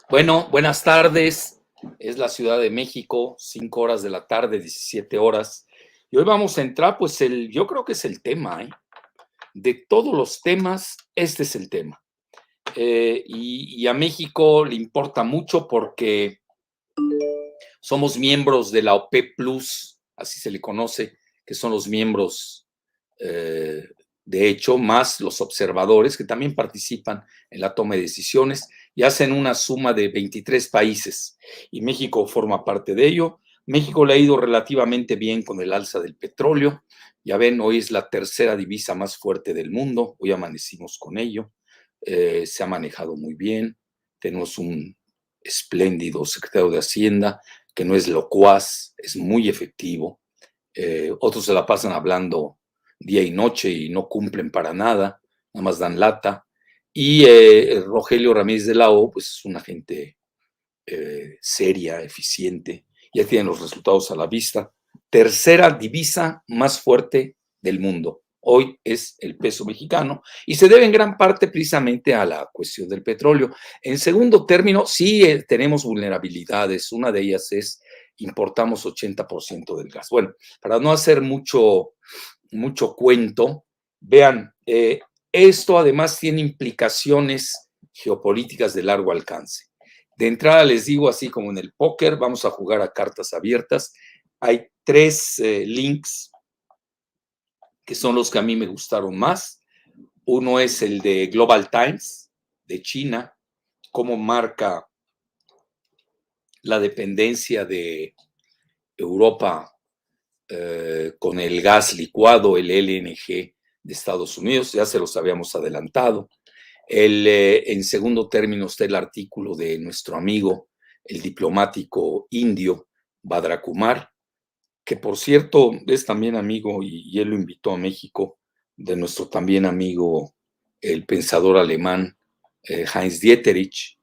Bueno, buenas tardes. Es la Ciudad de México, 5 horas de la tarde, 17 horas. Y hoy vamos a entrar, pues, yo creo que es el tema, ¿eh? De todos los temas, este es el tema. Y a México le importa mucho porque somos miembros de la OPEP Plus, así se le conoce, que son los miembros, eh, de hecho, más los observadores que también participan en la toma de decisiones y hacen una suma de 23 países y México forma parte de ello. México le ha ido relativamente bien con el alza del petróleo. Ya ven, hoy es la tercera divisa más fuerte del mundo, hoy amanecimos con ello. Se ha manejado muy bien, tenemos un espléndido secretario de Hacienda que no es locuaz, es muy efectivo. Otros se la pasan hablando día y noche y no cumplen para nada, nada más dan lata. Y Rogelio Ramírez de la O, pues es una gente seria, eficiente, ya tienen los resultados a la vista. Tercera divisa más fuerte del mundo. Hoy es el peso mexicano y se debe en gran parte precisamente a la cuestión del petróleo. En segundo término, sí tenemos vulnerabilidades. Una de ellas es importamos 80% del gas. Bueno, para no hacer mucho cuento, vean, esto además tiene implicaciones geopolíticas de largo alcance. De entrada les digo, así como en el póker, vamos a jugar a cartas abiertas. Hay tres links que son los que a mí me gustaron más. Uno es el de Global Times, de China, cómo marca la dependencia de Europa con el gas licuado, el LNG de Estados Unidos, ya se los habíamos adelantado. En segundo término está el artículo de nuestro amigo, el diplomático indio Badra Kumar, que por cierto es también amigo y él lo invitó a México, de nuestro también amigo, el pensador alemán Heinz Dieterich.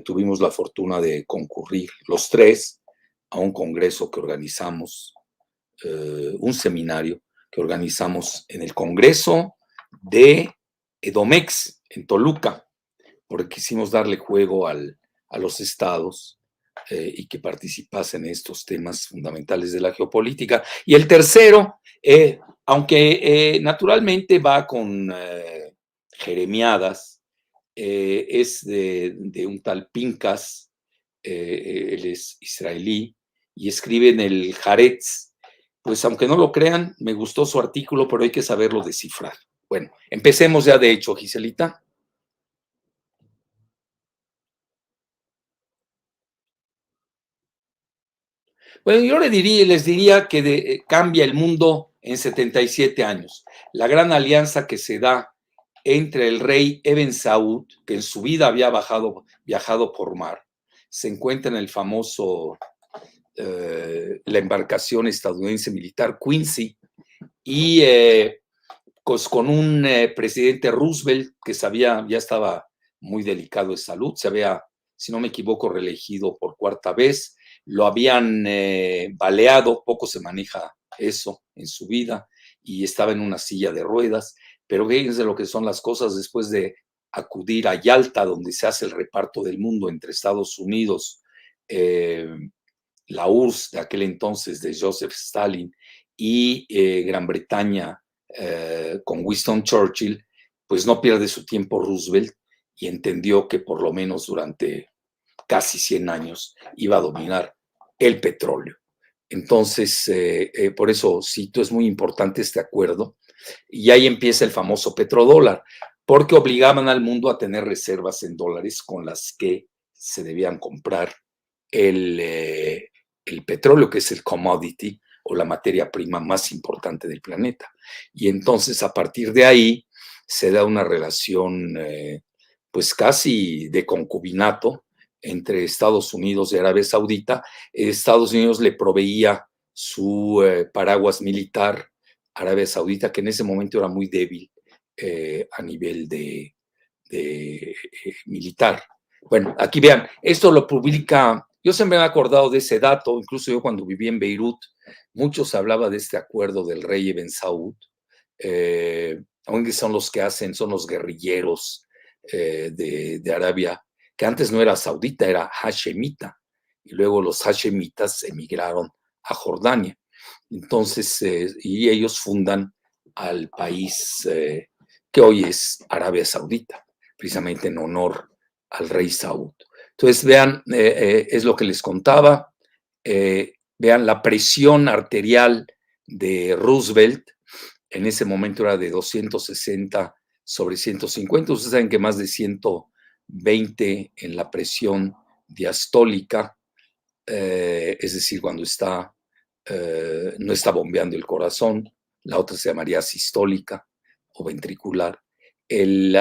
Tuvimos la fortuna de concurrir los tres a un congreso que organizamos, un seminario que organizamos en el Congreso de Edomex, en Toluca, porque quisimos darle juego a los estados y que participasen en estos temas fundamentales de la geopolítica. Y el tercero, aunque naturalmente va con jeremiadas, es de un tal Pincas, él es israelí, y escribe en el Haaretz. Pues aunque no lo crean, me gustó su artículo, pero hay que saberlo descifrar. Bueno, empecemos ya de hecho, Giselita. Bueno, yo les diría que cambia el mundo en 77 años. La gran alianza que se da entre el rey Ibn Saud, que en su vida había viajado por mar, se encuentra en el famoso, la embarcación estadounidense militar Quincy, y pues con un presidente Roosevelt que ya estaba muy delicado de salud, se había, si no me equivoco, reelegido por cuarta vez, lo habían baleado, poco se maneja eso en su vida, y estaba en una silla de ruedas, pero fíjense lo que son las cosas después de acudir a Yalta, donde se hace el reparto del mundo entre Estados Unidos, la URSS de aquel entonces de Joseph Stalin y Gran Bretaña con Winston Churchill, pues no pierde su tiempo Roosevelt y entendió que por lo menos durante casi 100 años iba a dominar el petróleo. Entonces, por eso cito, es muy importante este acuerdo. Y ahí empieza el famoso petrodólar, porque obligaban al mundo a tener reservas en dólares con las que se debían comprar el petróleo, que es el commodity o la materia prima más importante del planeta. Y entonces a partir de ahí se da una relación pues casi de concubinato entre Estados Unidos y Arabia Saudita. Estados Unidos le proveía su paraguas militar a Arabia Saudita, que en ese momento era muy débil a nivel de militar. Bueno, aquí vean, esto lo publica, yo siempre me he acordado de ese dato, incluso yo cuando viví en Beirut, muchos hablaba de este acuerdo del rey Ibn Saud, aunque son los que hacen, son los guerrilleros de Arabia, que antes no era saudita, era hashemita, y luego los hashemitas emigraron a Jordania. Entonces, y ellos fundan al país que hoy es Arabia Saudita, precisamente en honor al rey Saud. Entonces, vean, es lo que les contaba, vean la presión arterial de Roosevelt, en ese momento era de 260 sobre 150, ustedes saben que más de 120 en la presión diastólica, es decir, cuando está, no está bombeando el corazón, la otra se llamaría sistólica o ventricular, el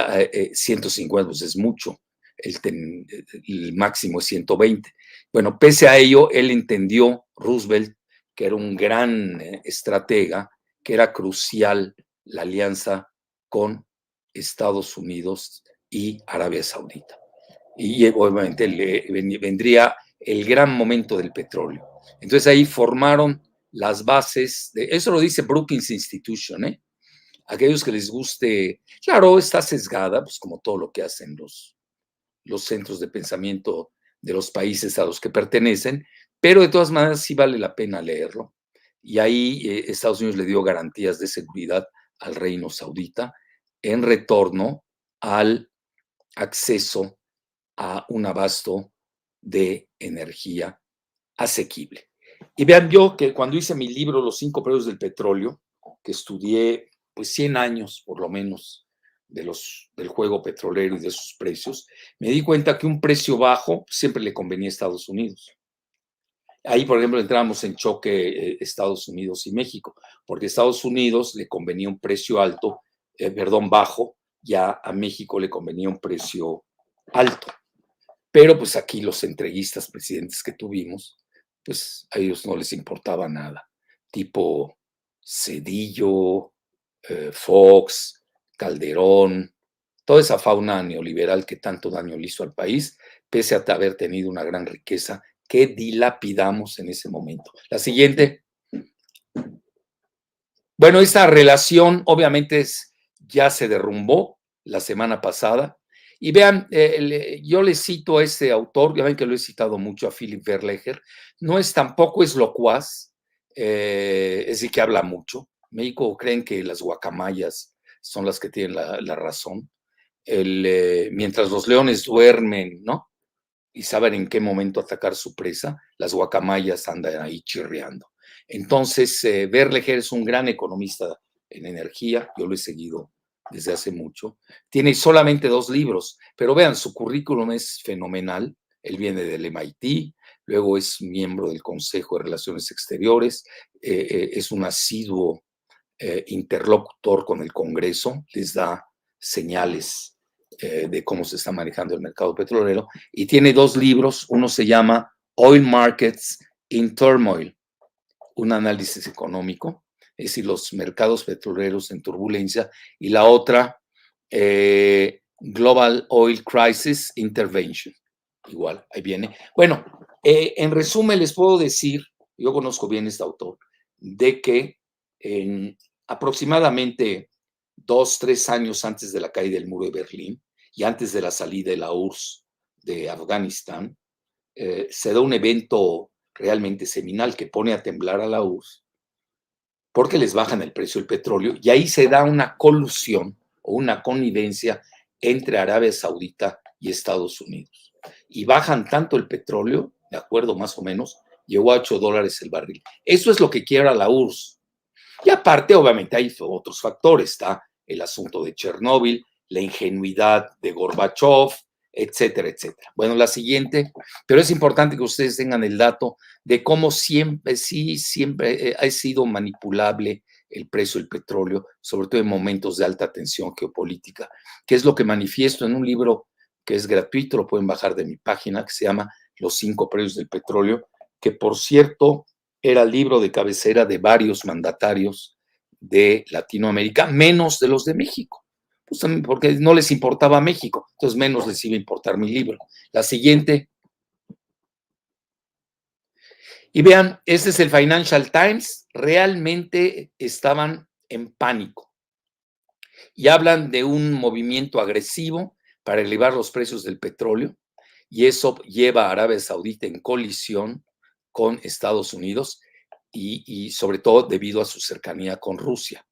150 pues es mucho, el máximo es 120. Bueno, pese a ello, él entendió, Roosevelt, que era un gran estratega, que era crucial la alianza con Estados Unidos y Arabia Saudita. Y obviamente vendría el gran momento del petróleo. Entonces ahí formaron las bases, eso lo dice Brookings Institution, ¿eh? Aquellos que les guste, claro, está sesgada, pues como todo lo que hacen los centros de pensamiento de los países a los que pertenecen, pero de todas maneras sí vale la pena leerlo. Y ahí Estados Unidos le dio garantías de seguridad al reino saudita en retorno al acceso a un abasto de energía asequible. Y vean, yo que cuando hice mi libro Los 5 precios del petróleo, que estudié pues 100 años por lo menos del juego petrolero y de sus precios, me di cuenta que un precio bajo siempre le convenía a Estados Unidos. Ahí, por ejemplo, entramos en choque Estados Unidos y México, porque a Estados Unidos le convenía un precio alto, bajo, ya a México le convenía un precio alto. Pero pues aquí los entreguistas presidentes que tuvimos, pues a ellos no les importaba nada, tipo Cedillo, Fox, Calderón, toda esa fauna neoliberal que tanto daño le hizo al país, pese a haber tenido una gran riqueza que dilapidamos en ese momento. La siguiente. Bueno, esta relación obviamente ya se derrumbó la semana pasada. Y vean, yo les cito a este autor, ya ven que lo he citado mucho a Philip Verleger, no es tampoco es locuaz, es decir, que habla mucho. México creen que las guacamayas son las que tienen la razón. Mientras los leones duermen, ¿no? Y saben en qué momento atacar su presa, las guacamayas andan ahí chirriando. Entonces, Berleger es un gran economista en energía, yo lo he seguido desde hace mucho. Tiene solamente 2 libros, pero vean, su currículum es fenomenal. Él viene del MIT, luego es miembro del Consejo de Relaciones Exteriores, es un asiduo interlocutor con el Congreso, les da señales de cómo se está manejando el mercado petrolero, y tiene 2 libros, uno se llama Oil Markets in Turmoil, un análisis económico, es decir, los mercados petroleros en turbulencia, y la otra, Global Oil Crisis Intervention, igual, ahí viene. Bueno, en resumen les puedo decir, yo conozco bien este autor, de que en aproximadamente 2, 3 años antes de la caída del muro de Berlín y antes de la salida de la URSS de Afganistán, se da un evento realmente seminal que pone a temblar a la URSS porque les bajan el precio del petróleo y ahí se da una colusión o una connivencia entre Arabia Saudita y Estados Unidos. Y bajan tanto el petróleo, de acuerdo más o menos, llegó a $8 el barril. Eso es lo que quiebra la URSS. Y aparte, obviamente, hay otros factores. Está el asunto de Chernóbil, la ingenuidad de Gorbachev, etcétera, etcétera. Bueno, la siguiente, pero es importante que ustedes tengan el dato de cómo siempre, sí, siempre ha sido manipulable el precio del petróleo, sobre todo en momentos de alta tensión geopolítica, que es lo que manifiesto en un libro que es gratuito, lo pueden bajar de mi página, que se llama Los 5 precios del petróleo, que por cierto era el libro de cabecera de varios mandatarios de Latinoamérica, menos de los de México, pues también porque no les importaba México, entonces menos les iba a importar mi libro. La siguiente. Y vean, este es el Financial Times, realmente estaban en pánico y hablan de un movimiento agresivo para elevar los precios del petróleo. y eso lleva a Arabia Saudita en colisión con Estados Unidos y sobre todo debido a su cercanía con Rusia.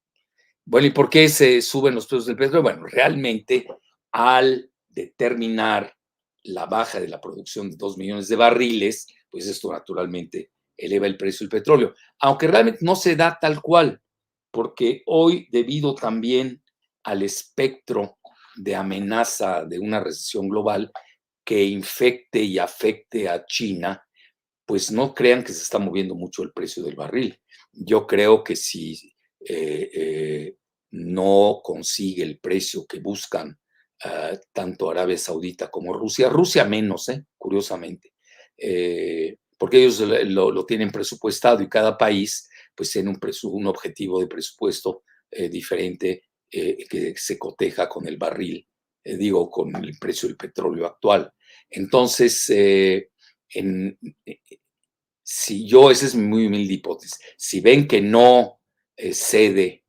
Bueno, ¿y por qué se suben los precios del petróleo? Bueno, realmente al determinar la baja de la producción de 2 millones de barriles, pues esto naturalmente eleva el precio del petróleo, aunque realmente no se da tal cual, porque hoy, debido también al espectro de amenaza de una recesión global que infecte y afecte a China, pues no crean que se está moviendo mucho el precio del barril. Yo creo que si no consigue el precio que buscan tanto Arabia Saudita como Rusia, Rusia menos, curiosamente, porque ellos lo tienen presupuestado y cada país pues tiene un objetivo de presupuesto diferente que se coteja con el barril, digo, con el precio del petróleo actual. Entonces, en, si yo, esa es mi muy humilde hipótesis, si ven que no cede,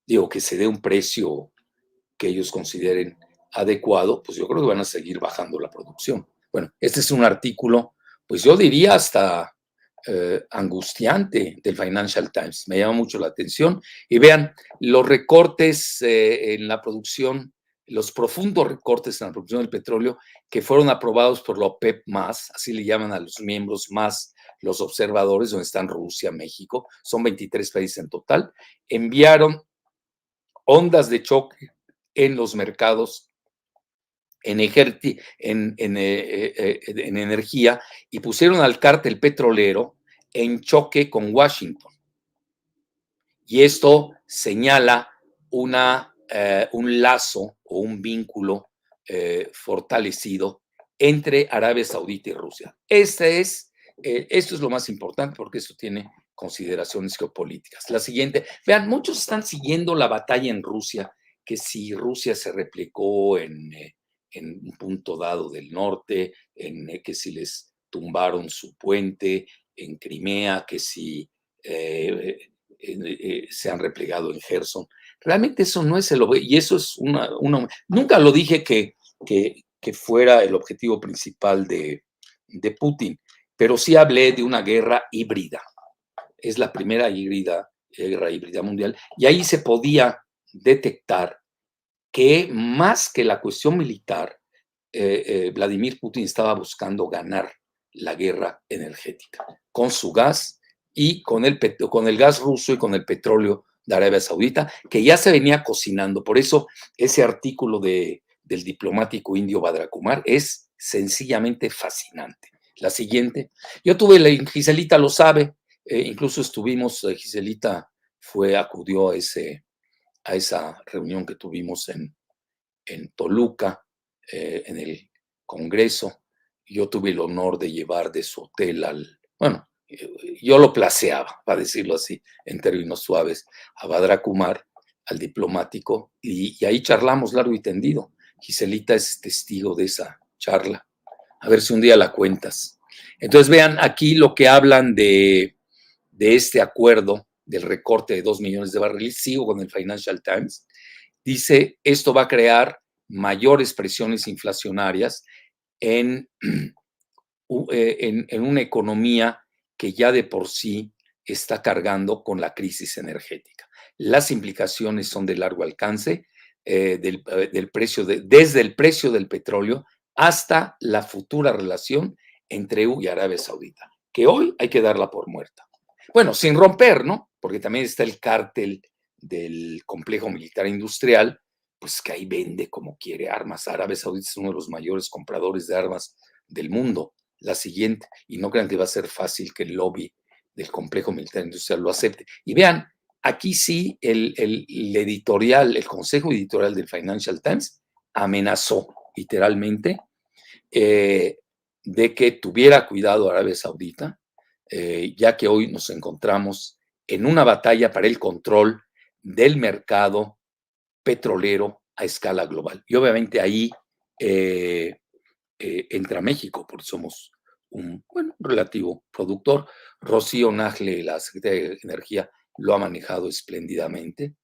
digo, que se dé un precio que ellos consideren adecuado, pues yo creo que van a seguir bajando la producción. Bueno, este es un artículo, pues yo diría hasta angustiante del Financial Times. Me llama mucho la atención. Y vean, los recortes en la producción, los profundos recortes en la producción del petróleo que fueron aprobados por la OPEP más, así le llaman a los miembros más los observadores, donde están Rusia, México, son 23 países en total, enviaron ondas de choque en los mercados en energía y pusieron al cártel petrolero en choque con Washington. Y esto señala un lazo o un vínculo fortalecido entre Arabia Saudita y Rusia. Esto es lo más importante porque esto tiene consideraciones geopolíticas. La siguiente, vean, muchos están siguiendo la batalla en Rusia, que si Rusia se replicó en un punto dado del norte, que si les tumbaron su puente en Crimea, que si se han replegado en Gerson. Realmente eso no es y eso es nunca lo dije que fuera el objetivo principal de Putin, pero sí hablé de una guerra híbrida. Es la primera guerra híbrida mundial, y ahí se podía detectar que más que la cuestión militar, Vladimir Putin estaba buscando ganar la guerra energética con su gas y con el gas ruso y con el petróleo de Arabia Saudita, que ya se venía cocinando. Por eso ese artículo del diplomático indio Badra Kumar es sencillamente fascinante. La siguiente, yo tuve, Giselita lo sabe, incluso estuvimos, Giselita acudió a esa reunión que tuvimos en Toluca, en el Congreso. Yo tuve el honor de llevar de su hotel bueno, yo lo placeaba, para decirlo así, en términos suaves, a Badra Kumar, al diplomático, y ahí charlamos largo y tendido. Giselita es testigo de esa charla. A ver si un día la cuentas. Entonces vean aquí lo que hablan de este acuerdo del recorte de 2 millones de barriles. Sigo con el Financial Times. Dice, esto va a crear mayores presiones inflacionarias en, en una economía que ya de por sí está cargando con la crisis energética. Las implicaciones son de largo alcance, del precio desde el precio del petróleo hasta la futura relación entre EU y Arabia Saudita, que hoy hay que darla por muerta. Bueno, sin romper, ¿no? Porque también está el cártel del complejo militar industrial, pues que ahí vende como quiere armas. Arabia Saudita es uno de los mayores compradores de armas del mundo. La siguiente, y no crean que va a ser fácil que el lobby del complejo militar industrial lo acepte. Y vean, aquí sí el editorial, el consejo editorial del Financial Times amenazó literalmente de que tuviera cuidado Arabia Saudita, ya que hoy nos encontramos en una batalla para el control del mercado petrolero a escala global. Y obviamente ahí entra México, porque somos un relativo productor. Rocío Nagle, la secretaria de Energía, lo ha manejado espléndidamente.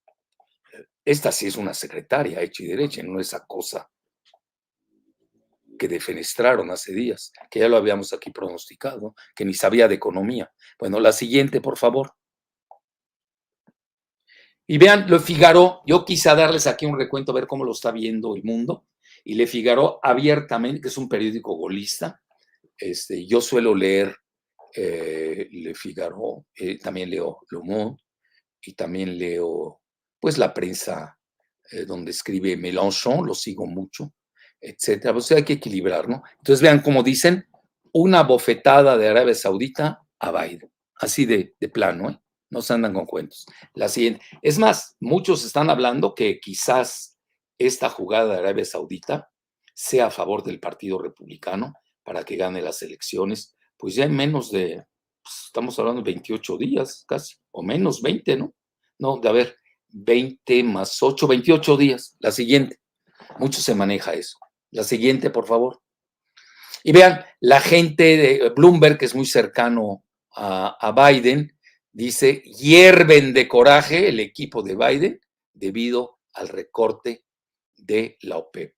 Esta sí es una secretaria hecha y derecha, no esa cosa que defenestraron hace días, que ya lo habíamos aquí pronosticado, que ni sabía de economía. Bueno, la siguiente, por favor. Y vean, Le Figaro, yo quise darles aquí un recuento, a ver cómo lo está viendo el mundo, y Le Figaro abiertamente, que es un periódico golista, yo suelo leer Le Figaro, también leo Le Monde, y también leo, pues, la prensa donde escribe Mélenchon, lo sigo mucho, etcétera. Pues hay que equilibrar, ¿no? Entonces vean cómo dicen, una bofetada de Arabia Saudita a Biden, así de plano, ¿eh? No se andan con cuentos. La siguiente, es más, muchos están hablando que quizás esta jugada de Arabia Saudita sea a favor del Partido Republicano para que gane las elecciones, pues ya en menos de, pues, estamos hablando de 28 días casi, o menos 20, ¿no? No, de a ver, 20 más 8, 28 días. La siguiente. Mucho se maneja eso. La siguiente, por favor. Y vean, la gente de Bloomberg, que es muy cercano a Biden, dice, hierven de coraje el equipo de Biden debido al recorte de la OPEP,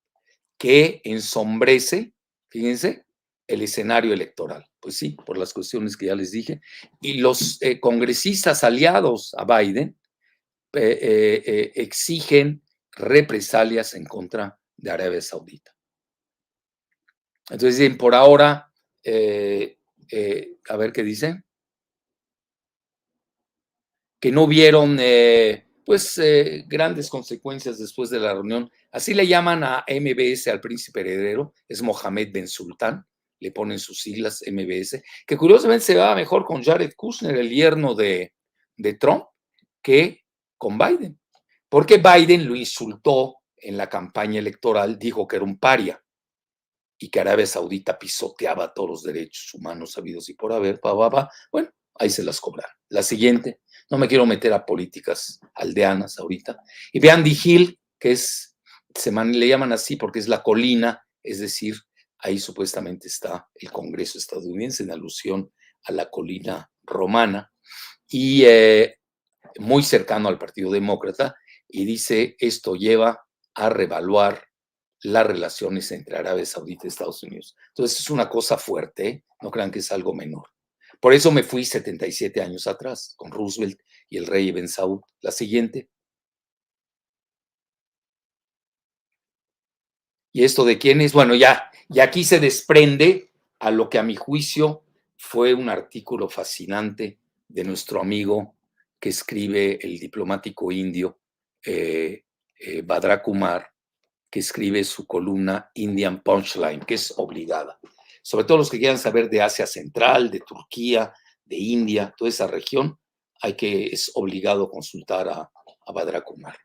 que ensombrece, fíjense, el escenario electoral. Pues sí, por las cuestiones que ya les dije. Y los congresistas aliados a Biden exigen represalias en contra de Arabia Saudita. Entonces dicen, por ahora, a ver qué dicen, que no vieron pues grandes consecuencias después de la reunión. Así le llaman a MBS al príncipe heredero, es Mohammed Ben Sultan, le ponen sus siglas MBS, que curiosamente se va mejor con Jared Kushner, el yerno de Trump, que con Biden, porque Biden lo insultó en la campaña electoral, dijo que era un paria y que Arabia Saudita pisoteaba todos los derechos humanos habidos y por haber, bueno, ahí se las cobran. La siguiente, no me quiero meter a políticas aldeanas ahorita. Y vean Andy Hill, que es, le llaman así porque es la colina, es decir, ahí supuestamente está el Congreso estadounidense en alusión a la colina romana y muy cercano al Partido Demócrata, y dice esto lleva a revaluar las relaciones entre Arabia Saudita y Estados Unidos. Entonces es una cosa fuerte, ¿eh? No crean que es algo menor. Por eso me fui 77 años atrás, con Roosevelt y el rey Ben Saud. La siguiente. ¿Y esto de quién es? Bueno, ya, y aquí se desprende a lo que a mi juicio fue un artículo fascinante de nuestro amigo que escribe el diplomático indio Badra Kumar, que escribe su columna Indian Punchline, que es obligada. Sobre todo los que quieran saber de Asia Central, de Turquía, de India, toda esa región, es obligado consultar a Badra Kumar.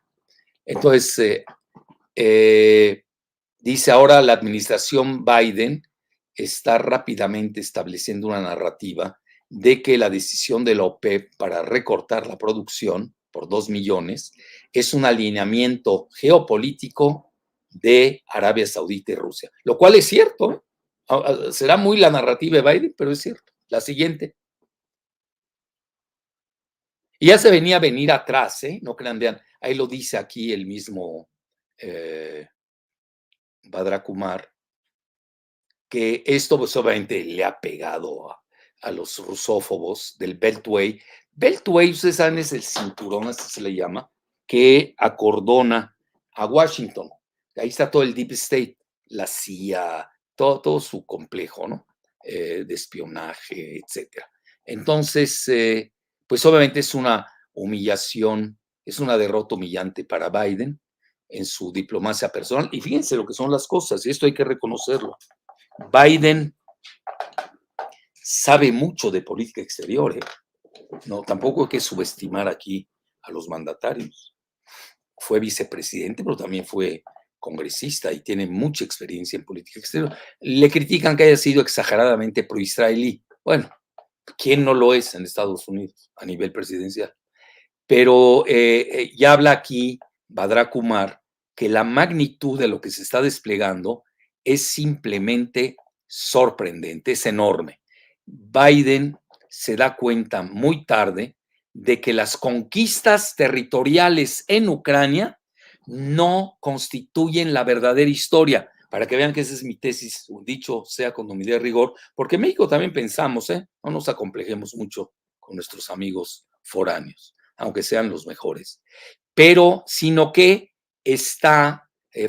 Entonces, dice ahora la administración Biden está rápidamente estableciendo una narrativa de que la decisión de la OPEP para recortar la producción por 2 millones es un alineamiento geopolítico de Arabia Saudita y Rusia, lo cual es cierto. Será muy la narrativa de Biden, pero es cierto. La siguiente. Y ya se venía a venir atrás, ¿eh? No crean, vean, ahí lo dice aquí el mismo Badra Kumar, que esto pues obviamente le ha pegado a los rusófobos del Beltway. Beltway, ustedes saben, es el cinturón, así se le llama, que acordona a Washington. Ahí está todo el Deep State, la CIA, todo su complejo, ¿no? De espionaje, etcétera. Entonces, pues obviamente es una humillación, es una derrota humillante para Biden en su diplomacia personal. Y fíjense lo que son las cosas, y esto hay que reconocerlo. Biden sabe mucho de política exterior, ¿eh? No, tampoco hay que subestimar aquí a los mandatarios. Fue vicepresidente, pero también fue congresista y tiene mucha experiencia en política exterior. Le critican que haya sido exageradamente pro-israelí. Bueno, ¿quién no lo es en Estados Unidos a nivel presidencial? Pero ya habla aquí Badra Kumar que la magnitud de lo que se está desplegando es simplemente sorprendente, es enorme. Biden se da cuenta muy tarde de que las conquistas territoriales en Ucrania no constituyen la verdadera historia. para que vean que esa es mi tesis, dicho sea con humildad y rigor, porque en México también pensamos, no nos acomplejemos mucho con nuestros amigos foráneos, aunque sean los mejores, pero sino que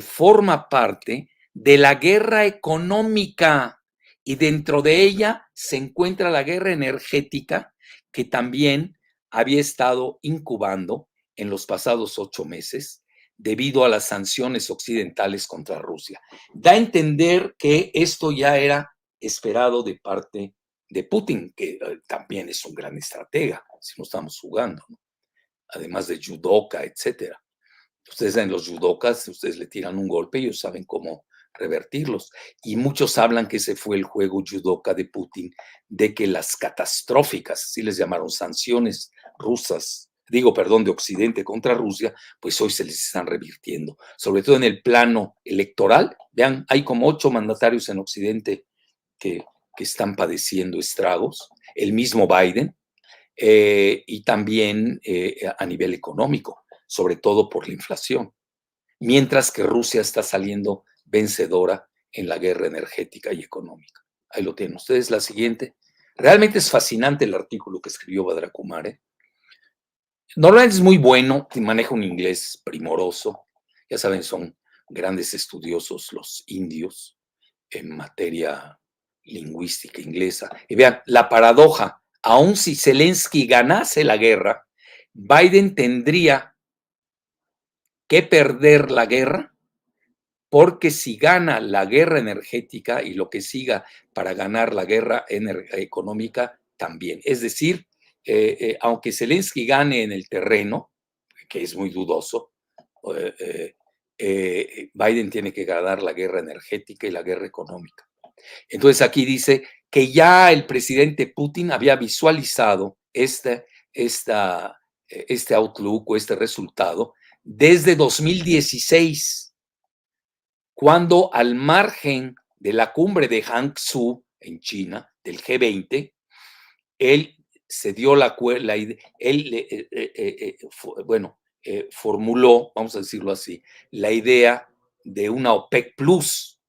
forma parte de la guerra económica y dentro de ella se encuentra la guerra energética que también había estado incubando en los pasados 8 meses debido a las sanciones occidentales contra Rusia. Da a entender que esto ya era esperado de parte de Putin, que también es un gran estratega, si no estamos jugando, ¿no? Además de judoka, etcétera. Ustedes en los judokas, ustedes le tiran un golpe y ellos saben cómo revertirlos. Y muchos hablan que ese fue el juego judoka de Putin, de que las catastróficas, así les llamaron, sanciones rusas, perdón, de Occidente contra Rusia, pues hoy se les están revirtiendo, sobre todo en el plano electoral. Vean, hay como 8 mandatarios en Occidente que están padeciendo estragos, el mismo Biden, y también a nivel económico, sobre todo por la inflación, mientras que Rusia está saliendo vencedora en la guerra energética y económica. Ahí lo tienen ustedes. La siguiente. Realmente es fascinante el artículo que escribió Badra Kumar. Normalmente es muy bueno, maneja un inglés primoroso. Ya saben, son grandes estudiosos los indios en materia lingüística inglesa. Y vean, la paradoja, aun si Zelensky ganase la guerra, Biden tendría que perder la guerra, porque si gana la guerra energética y lo que siga para ganar la guerra económica también. Es decir, aunque Zelensky gane en el terreno, que es muy dudoso, Biden tiene que ganar la guerra energética y la guerra económica. Entonces aquí dice que ya el presidente Putin había visualizado este outlook o este resultado desde 2016, cuando al margen de la cumbre de Hangzhou en China, del G20, él se dio formuló, vamos a decirlo así, la idea de una OPEC Plus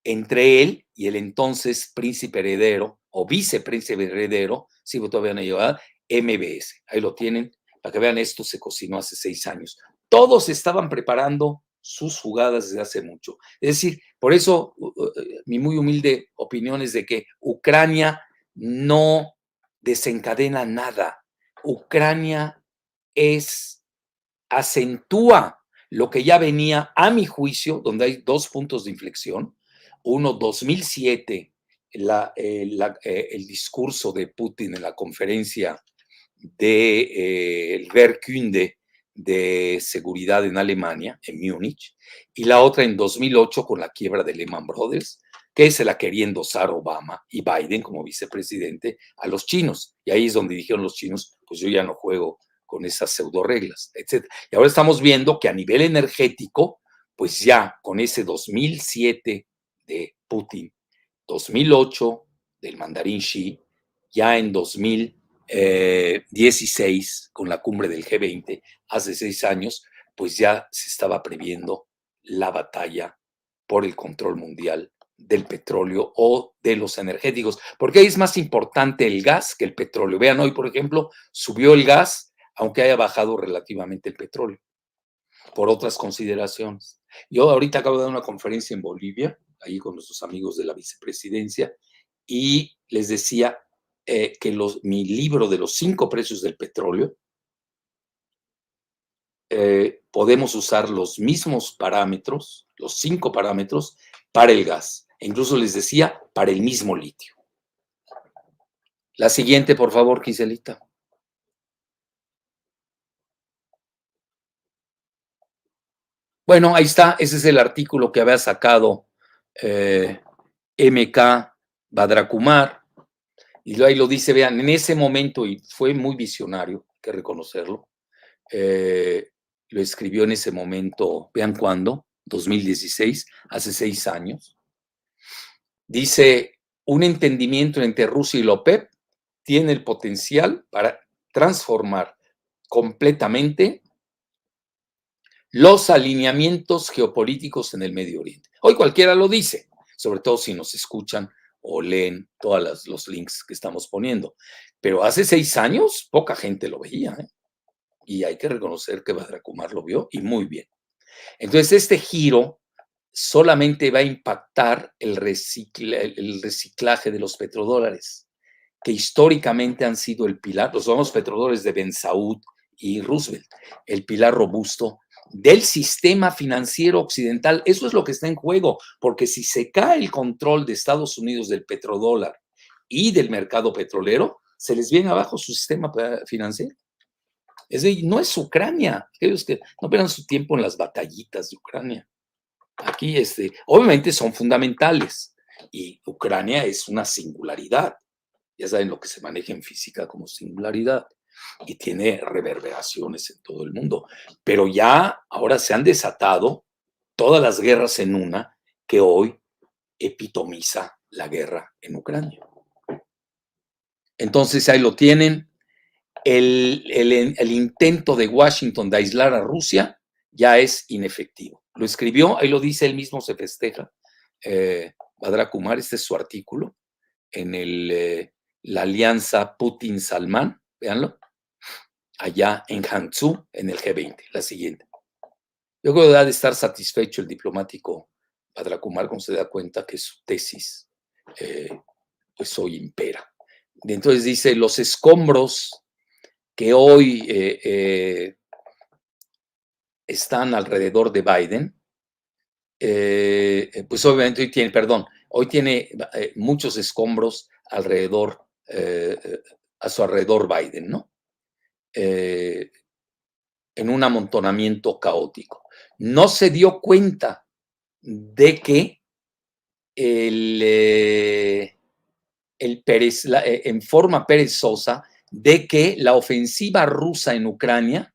entre él y el entonces príncipe heredero o vicepríncipe heredero, si todavía no llegaba, MBS. Ahí lo tienen, para que vean, esto se cocinó hace 6 años. Todos estaban preparando sus jugadas desde hace mucho. Es decir, por eso mi muy humilde opinión es de que Ucrania no desencadena nada. Ucrania acentúa lo que ya venía, a mi juicio, donde hay 2 puntos de inflexión. Uno, 2007, el discurso de Putin en la conferencia del Wehrkunde de seguridad en Alemania, en Múnich, y la otra en 2008 con la quiebra de Lehman Brothers, que se la quería endosar Obama y Biden como vicepresidente a los chinos. Y ahí es donde dijeron los chinos, pues yo ya no juego con esas pseudo reglas, etc. Y ahora estamos viendo que a nivel energético, pues ya con ese 2007 de Putin, 2008 del mandarín Xi, ya en 2016 con la cumbre del G20, hace 6 años, pues ya se estaba previendo la batalla por el control mundial del petróleo o de los energéticos, porque ahí es más importante el gas que el petróleo. Vean, hoy, por ejemplo, subió el gas, aunque haya bajado relativamente el petróleo, por otras consideraciones. Yo ahorita acabo de dar una conferencia en Bolivia, ahí con nuestros amigos de la vicepresidencia, y les decía que mi libro de los 5 precios del petróleo, podemos usar los mismos parámetros, los 5 parámetros, para el gas. E incluso les decía, para el mismo litio. La siguiente, por favor, Giselita. Bueno, ahí está, ese es el artículo que había sacado MK Badra Kumar, y ahí lo dice, vean, en ese momento, y fue muy visionario, hay que reconocerlo, lo escribió en ese momento, vean cuándo, 2016, hace 6 años. Dice, un entendimiento entre Rusia y la OPEP tiene el potencial para transformar completamente los alineamientos geopolíticos en el Medio Oriente. Hoy cualquiera lo dice, sobre todo si nos escuchan o leen todos los links que estamos poniendo. Pero hace 6 años poca gente lo veía, ¿eh? Y hay que reconocer que Badra Kumar lo vio y muy bien. Entonces, este giro solamente va a impactar el reciclaje de los petrodólares, que históricamente han sido el pilar, los famosos petrodólares de Ben Saud y Roosevelt, el pilar robusto del sistema financiero occidental. Eso es lo que está en juego, porque si se cae el control de Estados Unidos del petrodólar y del mercado petrolero, se les viene abajo su sistema financiero. Es decir, no es Ucrania, aquellos que no pierdan su tiempo en las batallitas de Ucrania. Aquí, obviamente son fundamentales y Ucrania es una singularidad. Ya saben lo que se maneja en física como singularidad y tiene reverberaciones en todo el mundo. Pero ya ahora se han desatado todas las guerras en una que hoy epitomiza la guerra en Ucrania. Entonces ahí lo tienen. El intento de Washington de aislar a Rusia ya es inefectivo. Lo escribió, ahí lo dice, él mismo se festeja. Badra Kumar, este es su artículo en la alianza Putin-Salman, véanlo, allá en Hangzhou, en el G20, la siguiente. Yo creo que ha de estar satisfecho el diplomático Badra Kumar cuando se da cuenta que su tesis pues hoy impera. Entonces dice, los escombros que hoy están alrededor de Biden, pues obviamente hoy tiene muchos escombros alrededor, a su alrededor Biden, ¿no? En un amontonamiento caótico. No se dio cuenta de que en forma perezosa, de que la ofensiva rusa en Ucrania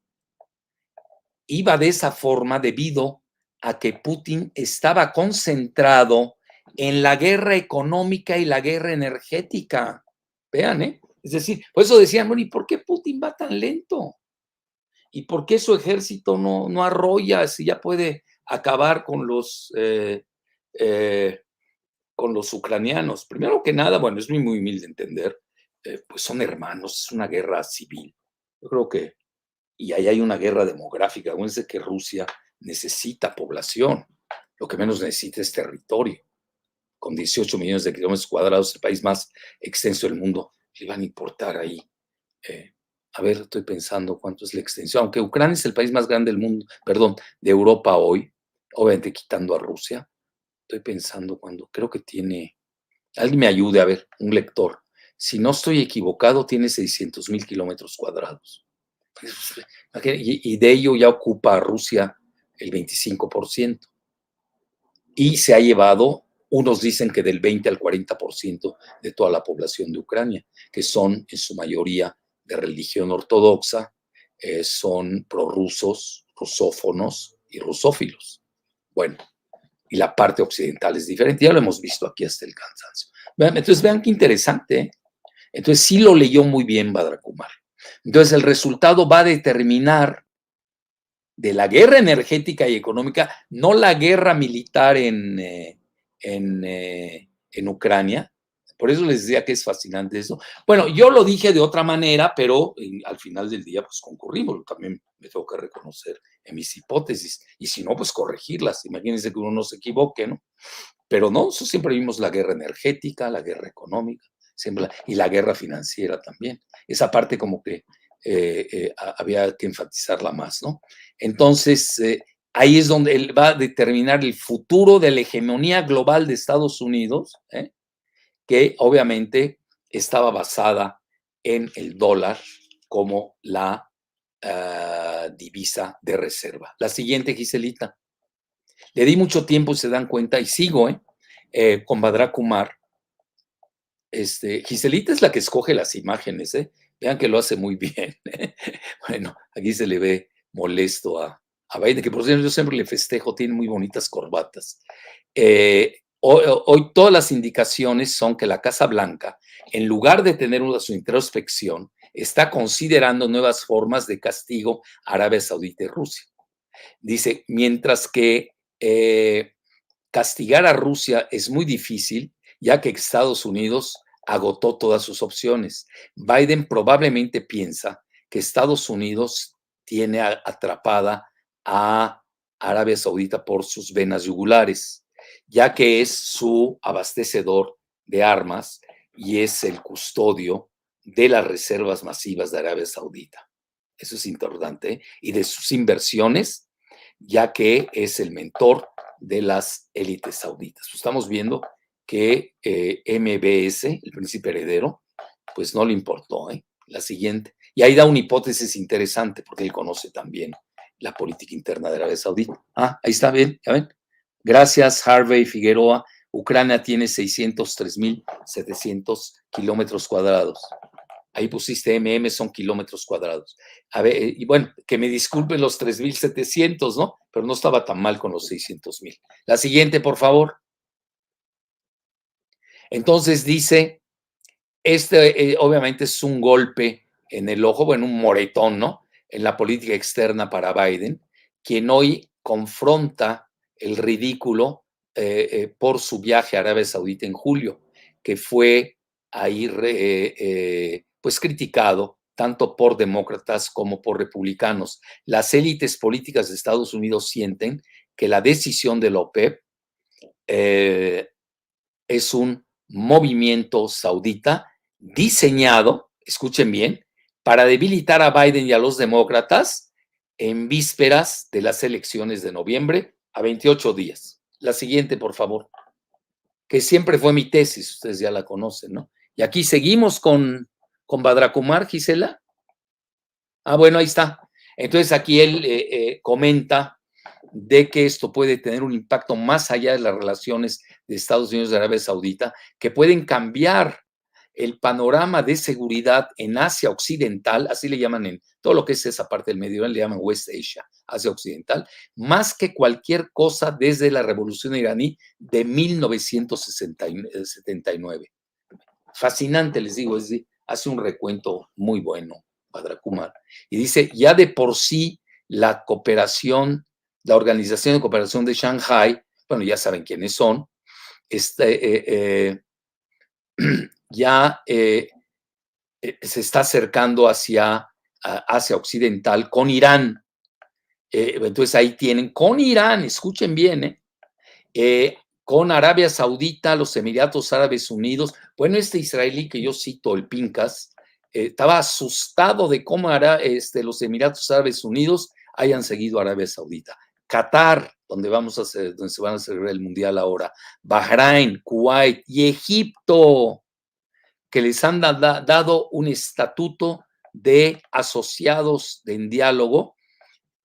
iba de esa forma debido a que Putin estaba concentrado en la guerra económica y la guerra energética. Vean, ¿eh? Es decir, por eso decían, bueno, ¿y por qué Putin va tan lento? ¿Y por qué su ejército no arrolla si ya puede acabar con los ucranianos? Primero que nada, bueno, es muy humilde entender, pues son hermanos, es una guerra civil. Yo creo que y ahí hay una guerra demográfica. Acuérdense que Rusia necesita población, lo que menos necesita es territorio. Con 18 millones de kilómetros cuadrados, el país más extenso del mundo, le van a importar ahí. A ver, estoy pensando cuánto es la extensión, aunque Ucrania es el país más grande del mundo, perdón, de Europa hoy, obviamente quitando a Rusia. Estoy pensando cuando, creo que tiene, alguien me ayude a ver, un lector. Si no estoy equivocado, tiene 600,000 kilómetros cuadrados. Y de ello ya ocupa Rusia el 25%. Y se ha llevado, unos dicen que del 20 al 40% de toda la población de Ucrania, que son en su mayoría de religión ortodoxa, son prorrusos, rusófonos y rusófilos. Bueno, y la parte occidental es diferente, ya lo hemos visto aquí hasta el cansancio. Entonces vean qué interesante, ¿eh? Entonces sí lo leyó muy bien Badra Kumar. Entonces el resultado va a determinar de la guerra energética y económica, no la guerra militar en Ucrania. Por eso les decía que es fascinante eso. Bueno, yo lo dije de otra manera, pero al final del día pues concurrimos. También me tengo que reconocer en mis hipótesis. Y si no, pues corregirlas. Imagínense que uno no se equivoque, ¿no? Pero no, eso siempre vimos la guerra energética, la guerra económica, siempre y la guerra financiera también. Esa parte como que había que enfatizarla más, ¿no? Entonces, ahí es donde él va a determinar el futuro de la hegemonía global de Estados Unidos, que obviamente estaba basada en el dólar como la divisa de reserva. La siguiente, Giselita. Le di mucho tiempo y se dan cuenta, y sigo con Badra Kumar. Giselita es la que escoge las imágenes, vean que lo hace muy bien. Bueno, aquí se le ve molesto a Biden, que por cierto yo siempre le festejo, tiene muy bonitas corbatas. Hoy todas las indicaciones son que la Casa Blanca, en lugar de tener su introspección, está considerando nuevas formas de castigo a Arabia Saudita y Rusia. Dice, mientras que castigar a Rusia es muy difícil, ya que Estados Unidos agotó todas sus opciones. Biden probablemente piensa que Estados Unidos tiene atrapada a Arabia Saudita por sus venas yugulares, ya que es su abastecedor de armas y es el custodio de las reservas masivas de Arabia Saudita. Eso es importante, ¿eh? Y de sus inversiones, ya que es el mentor de las élites sauditas. Estamos viendo que MBS, el príncipe heredero, pues no le importó, ¿eh? La siguiente. Y ahí da una hipótesis interesante, porque él conoce también la política interna de Arabia Saudita. Ah, ahí está bien, ya ven. Gracias, Harvey Figueroa. Ucrania tiene 603.700 kilómetros cuadrados. Ahí pusiste son kilómetros cuadrados. A ver, y bueno, que me disculpen los 3.700, ¿no? Pero no estaba tan mal con los 600.000. La siguiente, por favor. Entonces dice, obviamente es un golpe en el ojo, bueno, un moretón, ¿no? En la política externa para Biden, quien hoy confronta el ridículo por su viaje a Arabia Saudita en julio, que fue ahí pues criticado tanto por demócratas como por republicanos. Las élites políticas de Estados Unidos sienten que la decisión de la OPEP es un movimiento saudita diseñado, escuchen bien, para debilitar a Biden y a los demócratas en vísperas de las elecciones de noviembre a 28 días. La siguiente, por favor, que siempre fue mi tesis, ustedes ya la conocen, ¿no? Y aquí seguimos con Badra Kumar, Gisela. Ah, bueno, ahí está. Entonces aquí él comenta de que esto puede tener un impacto más allá de las relaciones de Estados Unidos y Arabia Saudita, que pueden cambiar el panorama de seguridad en Asia Occidental, así le llaman en todo lo que es esa parte del Medio Oriente, le llaman West Asia, Asia Occidental, más que cualquier cosa desde la Revolución iraní de 1979. Fascinante, les digo, hace un recuento muy bueno, Badra Kumar. Y dice, ya de por sí la cooperación, la Organización de Cooperación de Shanghái, bueno, ya saben quiénes son, ya se está acercando hacia Asia Occidental con Irán. Entonces ahí tienen, con Irán, escuchen bien, con Arabia Saudita, los Emiratos Árabes Unidos. Bueno, este israelí que yo cito, el Pincas, estaba asustado de cómo los Emiratos Árabes Unidos hayan seguido a Arabia Saudita. Qatar, donde se van a celebrar el Mundial ahora, Bahrein, Kuwait y Egipto, que les han dado un estatuto de asociados en diálogo,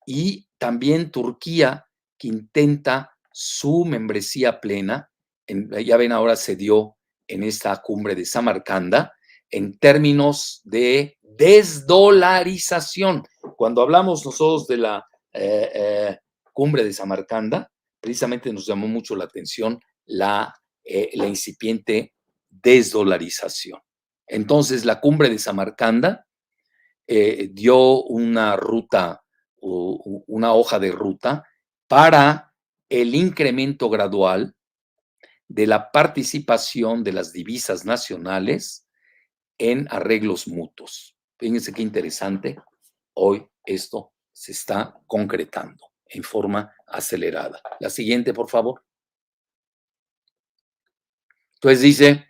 y también Turquía, que intenta su membresía plena, ya ven, ahora se dio en esta cumbre de Samarcanda, en términos de desdolarización. Cuando hablamos nosotros de la cumbre de Samarcanda, precisamente nos llamó mucho la atención la incipiente desdolarización. Entonces, la cumbre de Samarcanda dio una ruta, una hoja de ruta para el incremento gradual de la participación de las divisas nacionales en arreglos mutuos. Fíjense qué interesante, hoy esto se está concretando en forma acelerada. La siguiente, por favor. Entonces dice,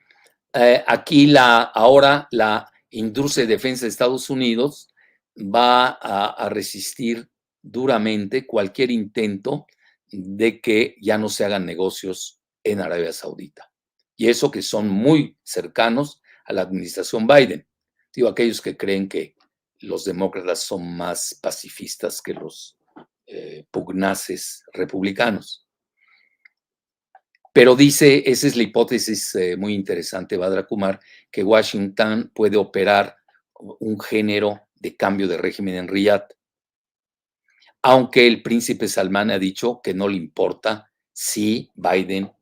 aquí ahora la industria de defensa de Estados Unidos va a resistir duramente cualquier intento de que ya no se hagan negocios en Arabia Saudita. Y eso que son muy cercanos a la administración Biden. Digo, aquellos que creen que los demócratas son más pacifistas que los pugnaces republicanos. Pero dice, esa es la hipótesis muy interesante, Badra Kumar, que Washington puede operar un género de cambio de régimen en Riyadh, aunque el príncipe Salman ha dicho que no le importa si Biden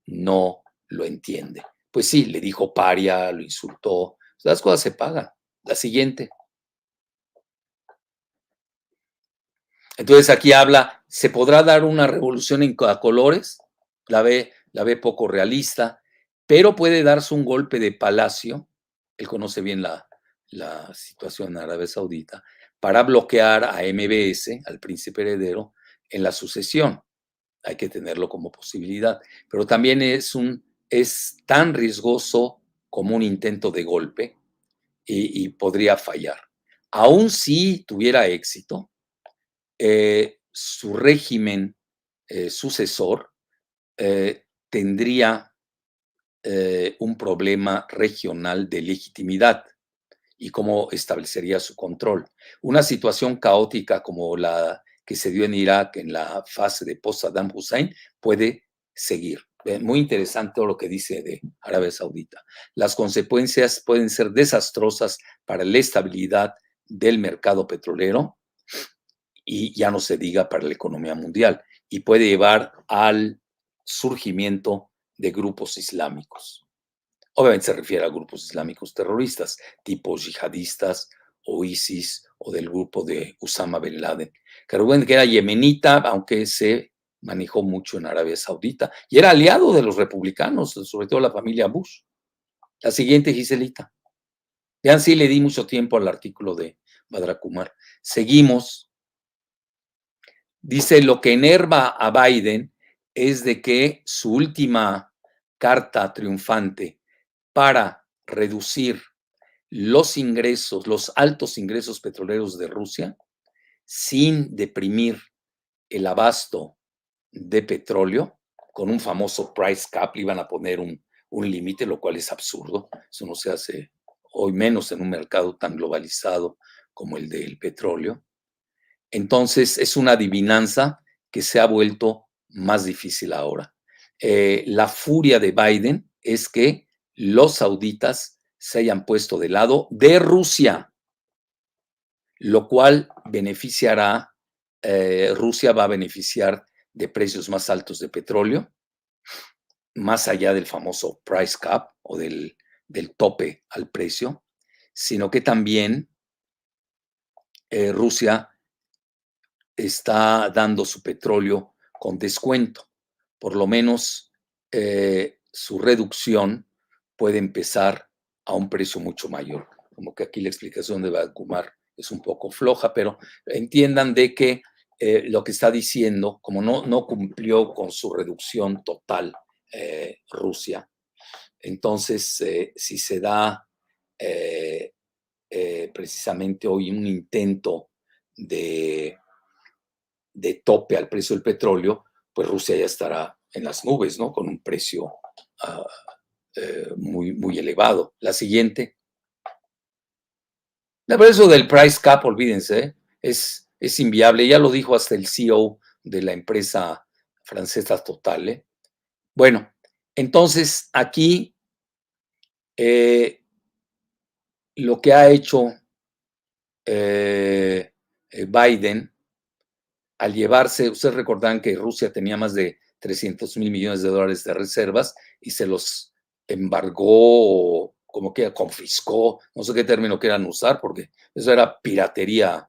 no lo entiende. Pues sí, le dijo paria, lo insultó, las cosas se pagan. La siguiente. Entonces aquí habla ¿Se podrá dar una revolución a colores? La ve poco realista, pero puede darse un golpe de palacio. Él conoce bien la situación en Arabia Saudita para bloquear a MBS, al príncipe heredero, en la sucesión. Hay que tenerlo como posibilidad, pero también es tan riesgoso como un intento de golpe y podría fallar. Aún si tuviera éxito, su régimen sucesor tendría un problema regional de legitimidad y cómo establecería su control. Una situación caótica como la que se dio en Irak en la fase de post-Saddam Hussein puede seguir. Muy interesante lo que dice de Arabia Saudita. Las consecuencias pueden ser desastrosas para la estabilidad del mercado petrolero y ya no se diga para la economía mundial, y puede llevar al surgimiento de grupos islámicos. Obviamente se refiere a grupos islámicos terroristas, tipo yihadistas o ISIS o del grupo de Osama Bin Laden, que era yemenita, aunque se manejó mucho en Arabia Saudita y era aliado de los republicanos, sobre todo la familia Bush. La siguiente, Giselita. Ya sí le di mucho tiempo al artículo de Badra Kumar. Seguimos. Dice, lo que enerva a Biden es de que su última carta triunfante para reducir los ingresos, los altos ingresos petroleros de Rusia, sin deprimir el abasto de petróleo, con un famoso price cap, le iban a poner un límite, lo cual es absurdo. Eso no se hace hoy, menos en un mercado tan globalizado como el del petróleo. Entonces, es una adivinanza que se ha vuelto más difícil ahora. La furia de Biden es que los sauditas se hayan puesto del lado de Rusia, lo cual beneficiará, Rusia va a beneficiar de precios más altos de petróleo, más allá del famoso price cap o del tope al precio, sino que también Rusia está dando su petróleo con descuento. Por lo menos su reducción puede empezar a un precio mucho mayor. Como que aquí la explicación de Kumar es un poco floja, pero entiendan de que lo que está diciendo, como no cumplió con su reducción total Rusia, entonces si se da precisamente hoy un intento de tope al precio del petróleo, pues Rusia ya estará en las nubes, ¿no? Con un precio muy, muy elevado. La siguiente. El precio del price cap, olvídense, es inviable. Ya lo dijo hasta el CEO de la empresa francesa Total. Bueno, entonces aquí lo que ha hecho Biden al llevarse, ustedes recordarán que Rusia tenía más de 300 mil millones de dólares de reservas y se los embargó, como que confiscó, no sé qué término quieran usar, porque eso era piratería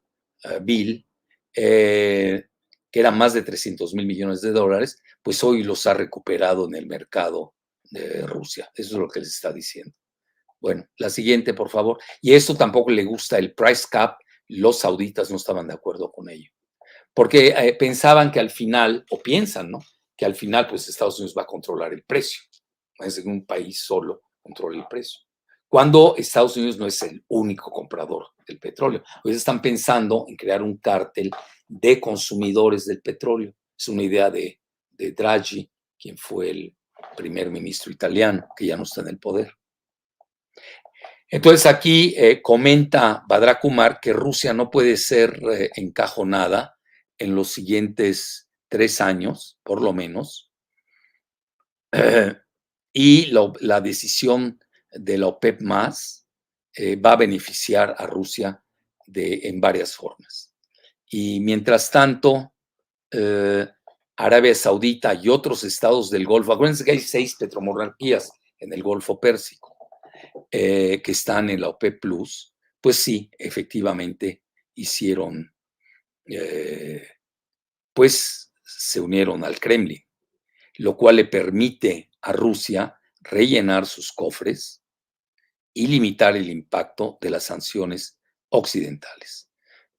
vil, que eran más de 300 mil millones de dólares, pues hoy los ha recuperado en el mercado de Rusia. Eso es lo que les está diciendo. Bueno, la siguiente, por favor. Y esto tampoco le gusta el price cap. Los sauditas no estaban de acuerdo con ello porque pensaban que al final, o piensan, ¿no? Que al final, pues Estados Unidos va a controlar el precio. No es que un país solo controle el precio. Cuando Estados Unidos no es el único comprador del petróleo. Pues están pensando en crear un cártel de consumidores del petróleo. Es una idea de Draghi, quien fue el primer ministro italiano, que ya no está en el poder. Entonces aquí comenta Badra Kumar que Rusia no puede ser encajonada en los siguientes 3 años, por lo menos, y la decisión de la OPEP más va a beneficiar a Rusia en varias formas. Y mientras tanto, Arabia Saudita y otros estados del Golfo, acuérdense que hay 6 petromonarquías en el Golfo Pérsico, que están en la OPEP Plus, pues sí, efectivamente hicieron pues se unieron al Kremlin, lo cual le permite a Rusia rellenar sus cofres y limitar el impacto de las sanciones occidentales.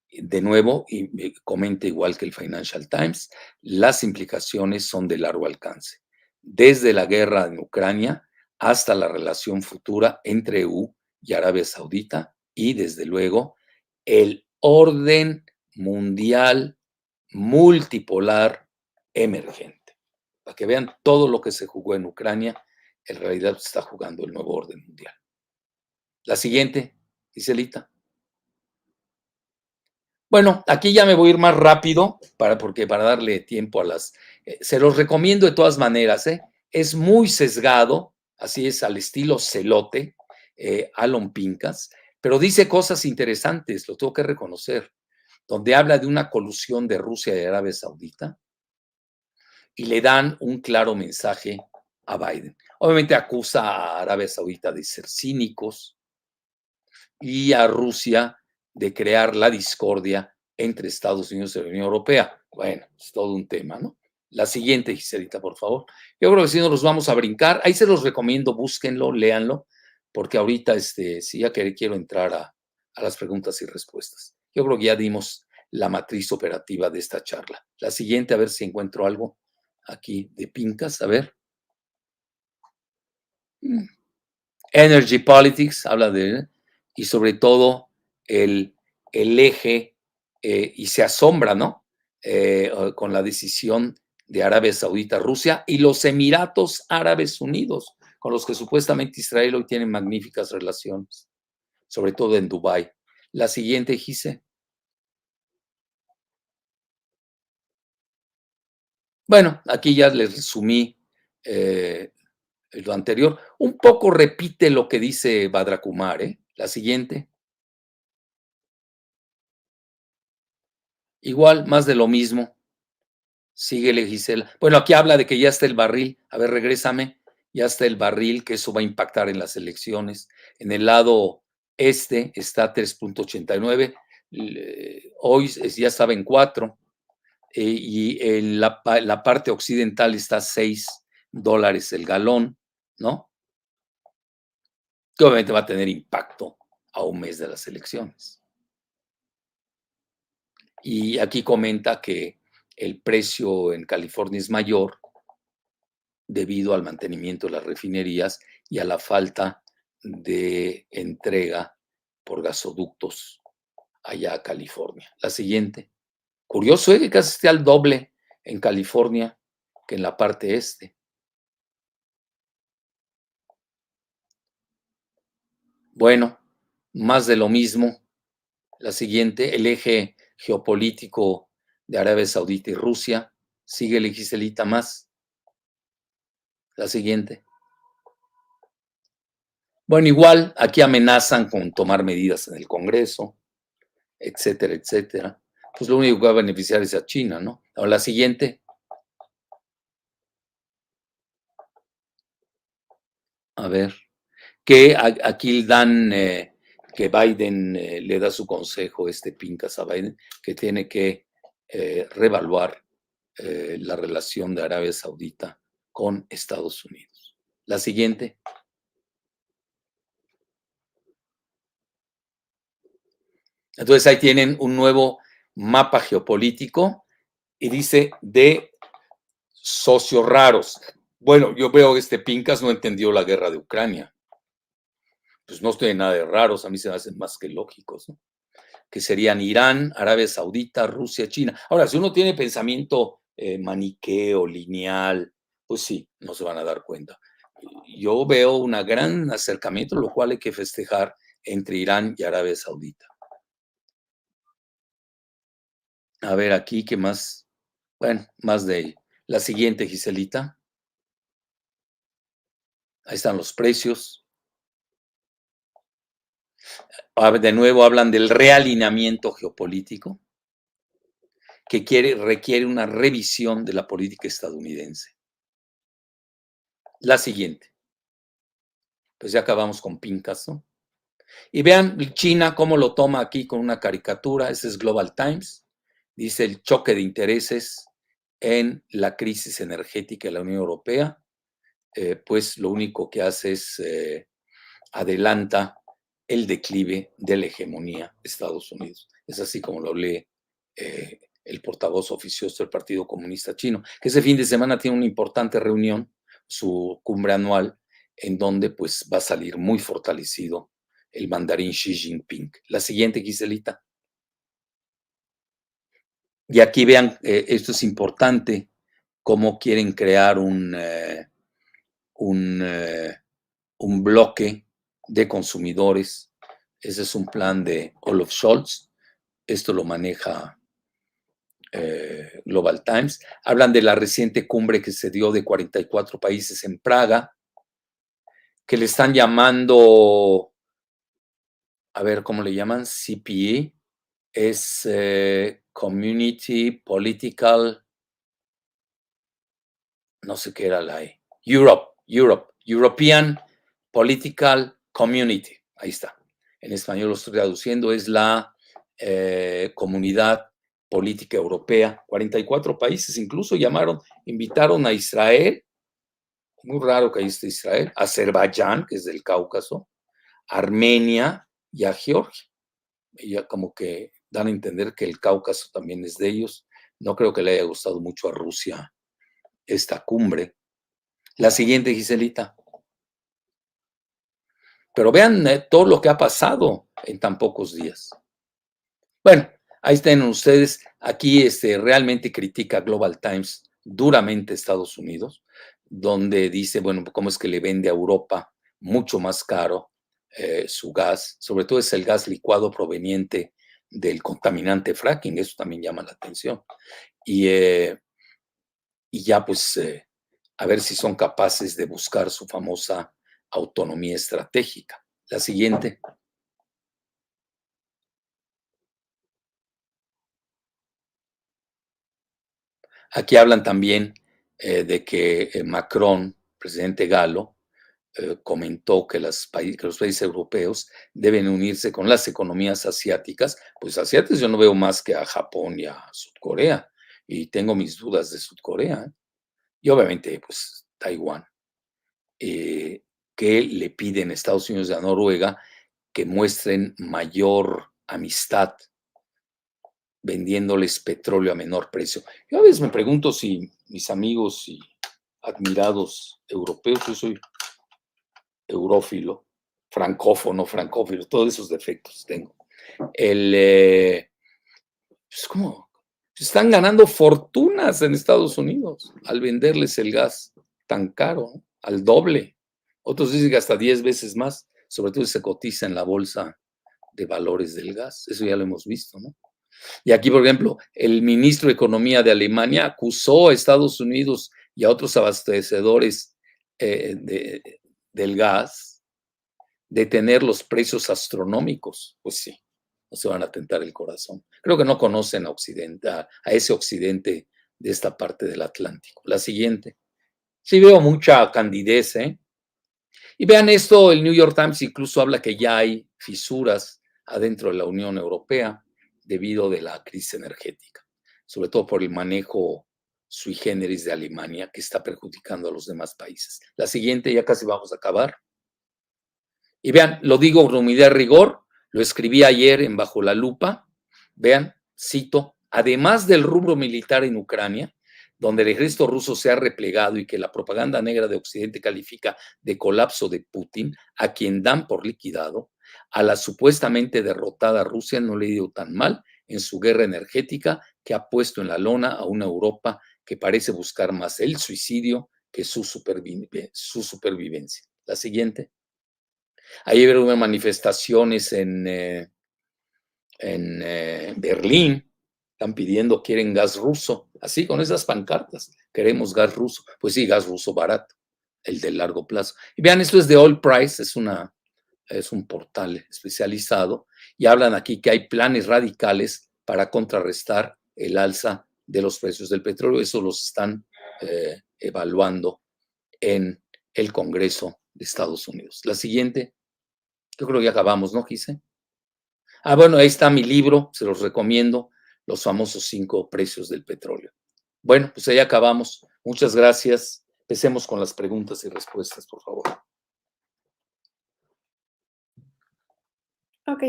De nuevo, y me comenta igual que el Financial Times, las implicaciones son de largo alcance, desde la guerra en Ucrania hasta la relación futura entre EU y Arabia Saudita y, desde luego, el orden mundial multipolar emergente. Para que vean todo lo que se jugó en Ucrania, en realidad se está jugando el nuevo orden mundial. La siguiente, Giselita. Bueno, aquí ya me voy a ir más rápido porque para darle tiempo a las... se los recomiendo de todas maneras, ¿eh? Es muy sesgado, así es, al estilo celote, Alon Pincas, pero dice cosas interesantes, lo tengo que reconocer, donde habla de una colusión de Rusia y Arabia Saudita y le dan un claro mensaje a Biden. Obviamente acusa a Arabia Saudita de ser cínicos y a Rusia de crear la discordia entre Estados Unidos y la Unión Europea. Bueno, es todo un tema, ¿no? La siguiente, Giselita, por favor. Yo creo que si no los vamos a brincar, ahí se los recomiendo, búsquenlo, léanlo, porque ahorita sí ya quiero entrar a las preguntas y respuestas. Yo creo que ya dimos la matriz operativa de esta charla. La siguiente, a ver si encuentro algo aquí de Pincas, a ver. Energy Politics, habla de, y sobre todo el eje, y se asombra, ¿no? Con la decisión de Arabia Saudita, Rusia y los Emiratos Árabes Unidos, con los que supuestamente Israel hoy tiene magníficas relaciones, sobre todo en Dubái. La siguiente, Gise. Bueno, aquí ya les resumí lo anterior. Un poco repite lo que dice Badra Kumar, ¿eh? La siguiente. Igual, más de lo mismo. Síguele, Gisela. Bueno, aquí habla de que ya está el barril. A ver, regrésame. Ya está el barril, que eso va a impactar en las elecciones. En el lado este está 3.89. Hoy ya estaba en 4. Y en la parte occidental está $6 el galón, ¿no? Que obviamente va a tener impacto a un mes de las elecciones. Y aquí comenta que el precio en California es mayor debido al mantenimiento de las refinerías y a la falta de entrega por gasoductos allá a California. La siguiente. Curioso, que casi esté al doble en California que en la parte este. Bueno, más de lo mismo. La siguiente, el eje geopolítico de Arabia Saudita y Rusia. Sigue, Giselita, más. La siguiente. Bueno, igual aquí amenazan con tomar medidas en el Congreso, etcétera, etcétera. Pues lo único que va a beneficiar es a China, ¿no? Ahora, la siguiente. A ver, que aquí dan que Biden le da su consejo, Pincas a Biden, que tiene que reevaluar la relación de Arabia Saudita con Estados Unidos. La siguiente. Entonces ahí tienen un nuevo mapa geopolítico y dice de socios raros. Bueno, yo veo que Pincas no entendió la guerra de Ucrania. Pues no estoy en nada de raros, a mí se me hacen más que lógicos, ¿no? Que serían Irán, Arabia Saudita, Rusia, China. Ahora, si uno tiene pensamiento maniqueo, lineal, pues sí, no se van a dar cuenta. Yo veo un gran acercamiento, lo cual hay que festejar entre Irán y Arabia Saudita. A ver, aquí, ¿qué más? Bueno, más de la siguiente, Giselita. Ahí están los precios. De nuevo hablan del realineamiento geopolítico que requiere una revisión de la política estadounidense. La siguiente. Pues ya acabamos con Pincas, ¿no? Y vean China cómo lo toma aquí con una caricatura. Ese es Global Times. Dice el choque de intereses en la crisis energética de la Unión Europea, pues lo único que hace es adelanta el declive de la hegemonía de Estados Unidos. Es así como lo lee el portavoz oficioso del Partido Comunista Chino, que ese fin de semana tiene una importante reunión, su cumbre anual, en donde pues va a salir muy fortalecido el mandarín Xi Jinping. La siguiente, Giselita. Y aquí vean, esto es importante, cómo quieren crear un, un bloque de consumidores. Ese es un plan de Olaf Scholz. Esto lo maneja Global Times. Hablan de la reciente cumbre que se dio de 44 países en Praga, que le están llamando, a ver cómo le llaman, CPE, es Community Political, no sé qué era la E, European Political Community, ahí está. En español lo estoy traduciendo, es la comunidad política europea. 44 países incluso invitaron a Israel, muy raro que ahí esté Israel, Azerbaiyán, que es del Cáucaso, Armenia y a Georgia. Y ya como que dan a entender que el Cáucaso también es de ellos. No creo que le haya gustado mucho a Rusia esta cumbre. La siguiente, Giselita. Pero vean todo lo que ha pasado en tan pocos días. Bueno, ahí están ustedes. Aquí realmente critica Global Times duramente a Estados Unidos, donde dice, bueno, cómo es que le vende a Europa mucho más caro su gas, sobre todo es el gas licuado proveniente del contaminante fracking, eso también llama la atención. Y ya pues a ver si son capaces de buscar su famosa autonomía estratégica. La siguiente. Aquí hablan también de que Macron, presidente galo, comentó que los países europeos deben unirse con las economías asiáticas. Pues asiáticas yo no veo más que a Japón y a Sudcorea, y tengo mis dudas de Sudcorea, ¿eh? Y obviamente pues Taiwán, que le piden a Estados Unidos y a Noruega que muestren mayor amistad vendiéndoles petróleo a menor precio. Yo a veces me pregunto si mis amigos y admirados europeos, yo soy eurófilo, francófilo, todos esos defectos tengo. Pues ¿cómo? Están ganando fortunas en Estados Unidos al venderles el gas tan caro, ¿no? Al doble. Otros dicen que hasta 10 veces más, sobre todo si se cotiza en la bolsa de valores del gas. Eso ya lo hemos visto, ¿no? Y aquí, por ejemplo, el ministro de Economía de Alemania acusó a Estados Unidos y a otros abastecedores del gas de tener los precios astronómicos. Pues sí, no se van a tentar el corazón. Creo que no conocen a Occidente, a ese Occidente de esta parte del Atlántico. La siguiente. Sí veo mucha candidez, ¿eh? Y vean esto, el New York Times incluso habla que ya hay fisuras adentro de la Unión Europea debido de la crisis energética, sobre todo por el manejo sui generis de Alemania que está perjudicando a los demás países. La siguiente, ya casi vamos a acabar. Y vean, lo digo con humildad y rigor, lo escribí ayer en Bajo la Lupa. Vean, cito, además del rubro militar en Ucrania, donde el ejército ruso se ha replegado y que la propaganda negra de Occidente califica de colapso de Putin, a quien dan por liquidado, a la supuestamente derrotada Rusia no le ha ido tan mal en su guerra energética, que ha puesto en la lona a una Europa que parece buscar más el suicidio que su supervivencia. La siguiente. Ayer hubo manifestaciones en Berlín, están pidiendo, quieren gas ruso, así con esas pancartas, queremos gas ruso. Pues sí, gas ruso barato, el de largo plazo. Y vean, esto es de Oil Price, es un portal especializado, y hablan aquí que hay planes radicales para contrarrestar el alza de los precios del petróleo. Eso los están evaluando en el Congreso de Estados Unidos. La siguiente. Yo creo que ya acabamos, ¿no, Gise? Bueno, ahí está mi libro, se los recomiendo, Los famosos 5 precios del petróleo. Bueno, pues ahí acabamos. Muchas gracias. Empecemos con las preguntas y respuestas, por favor. Ok.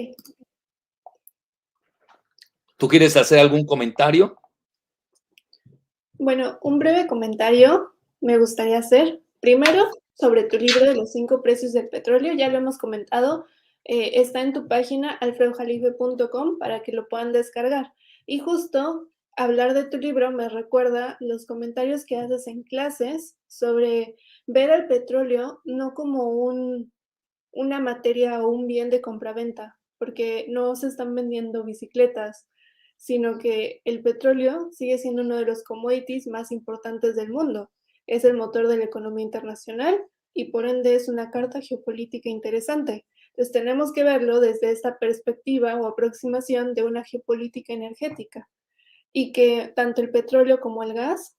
¿Tú quieres hacer algún comentario? Bueno, un breve comentario me gustaría hacer. Primero, sobre tu libro de los 5 precios del petróleo, ya lo hemos comentado, está en tu página alfredojalife.com para que lo puedan descargar. Y justo hablar de tu libro me recuerda los comentarios que haces en clases sobre ver al petróleo no como una materia o un bien de compraventa, porque no se están vendiendo bicicletas, sino que el petróleo sigue siendo uno de los commodities más importantes del mundo. Es el motor de la economía internacional y por ende es una carta geopolítica interesante. Entonces tenemos que verlo desde esta perspectiva o aproximación de una geopolítica energética y que tanto el petróleo como el gas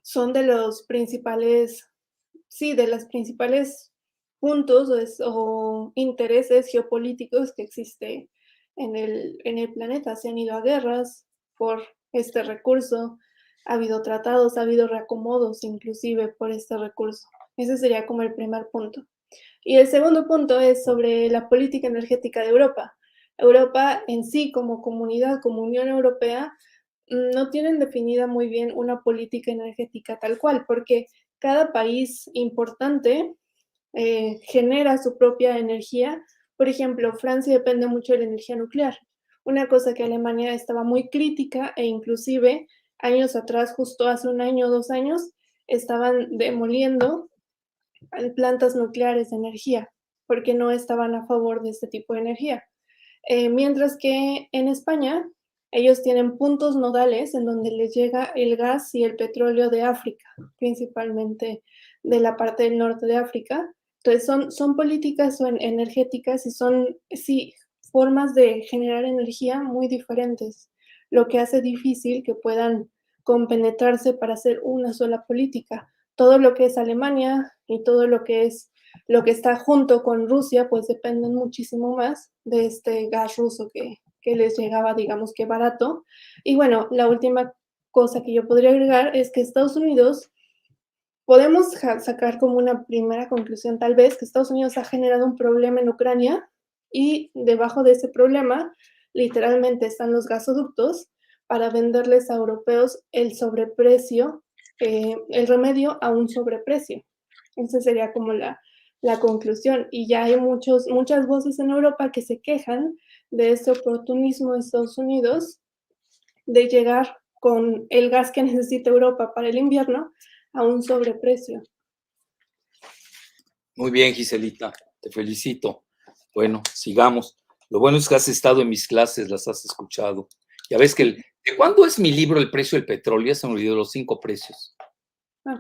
son de los principales, sí, de las principales puntos o intereses geopolíticos que existe en el planeta. Se han ido a guerras por este recurso, ha habido tratados, ha habido reacomodos inclusive por este recurso. Ese sería como el primer punto. Y el segundo punto es sobre la política energética de Europa. Europa en sí, como comunidad, como Unión Europea, no tienen definida muy bien una política energética tal cual, porque cada país importante genera su propia energía. Por ejemplo, Francia depende mucho de la energía nuclear, una cosa que Alemania estaba muy crítica e inclusive años atrás, justo hace un año o 2 años, estaban demoliendo plantas nucleares de energía porque no estaban a favor de este tipo de energía. Mientras que en España ellos tienen puntos nodales en donde les llega el gas y el petróleo de África, principalmente de la parte del norte de África. Entonces son políticas energéticas y son, sí, formas de generar energía muy diferentes, lo que hace difícil que puedan compenetrarse para hacer una sola política. Todo lo que es Alemania y todo lo que está junto con Rusia, pues dependen muchísimo más de este gas ruso que les llegaba, digamos que barato. Y bueno, la última cosa que yo podría agregar es que Estados Unidos, podemos sacar como una primera conclusión tal vez, que Estados Unidos ha generado un problema en Ucrania y debajo de ese problema literalmente están los gasoductos para venderles a europeos el sobreprecio, el remedio a un sobreprecio. Esa sería como la conclusión. Y ya hay muchas voces en Europa que se quejan de este oportunismo de Estados Unidos de llegar con el gas que necesita Europa para el invierno a un sobreprecio. Muy bien, Giselita, te felicito. Bueno, sigamos. Lo bueno es que has estado en mis clases, las has escuchado. Ya ves que ¿de cuándo es mi libro El precio del petróleo? Ya se me olvidó los 5 precios.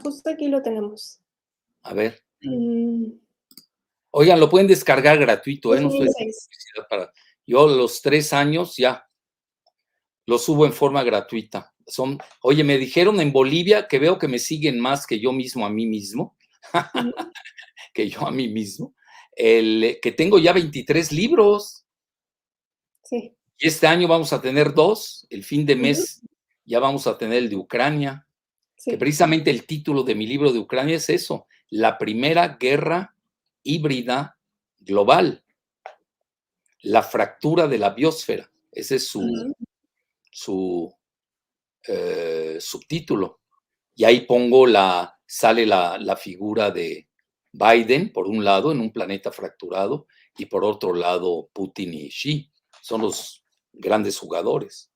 Justo aquí lo tenemos. A ver. Mm, Oigan, lo pueden descargar gratuito, ¿eh? No estoy 2006. para. Yo los 3 años ya lo subo en forma gratuita. Oye, me dijeron en Bolivia que veo que me siguen más que yo mismo a mí mismo, que yo a mí mismo, que tengo ya 23 libros. Sí. Y este año vamos a tener 2, el fin de Ujú. mes ya vamos a tener el de Ucrania, que Sí. precisamente el título de mi libro de Ucrania es eso, la primera guerra híbrida global, la fractura de la biosfera. Ese es Ujú. su subtítulo. Y ahí sale la figura de Biden, por un lado, en un planeta fracturado, y por otro lado, Putin y Xi. Son los grandes jugadores.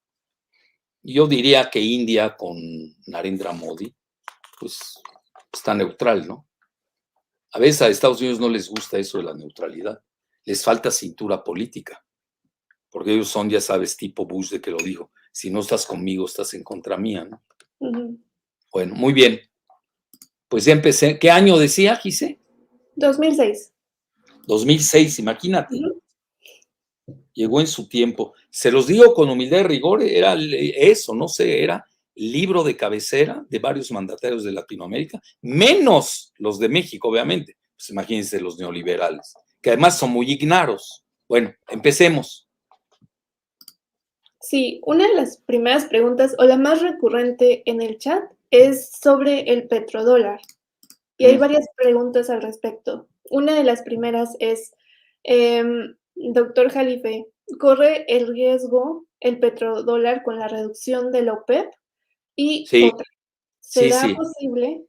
Yo diría que India con Narendra Modi, pues está neutral, ¿no? A veces a Estados Unidos no les gusta eso de la neutralidad. Les falta cintura política, porque ellos son, ya sabes, tipo Bush de que lo dijo, si no estás conmigo, estás en contra mía, ¿no? Ujú. Bueno, muy bien. Pues ya empecé. ¿Qué año decía, Gise? 2006. 2006, imagínate. Ujú. Llegó en su tiempo. Se los digo con humildad y rigor, era eso, no sé, era libro de cabecera de varios mandatarios de Latinoamérica, menos los de México, obviamente. Pues imagínense los neoliberales, que además son muy ignaros. Bueno, empecemos. Sí, una de las primeras preguntas o la más recurrente en el chat es sobre el petrodólar y hay Mm, varias preguntas al respecto. Una de las primeras es, doctor Jalife, ¿corre el riesgo el petrodólar con la reducción de la OPEP? Y sí, otra, sí, ¿será sí, posible,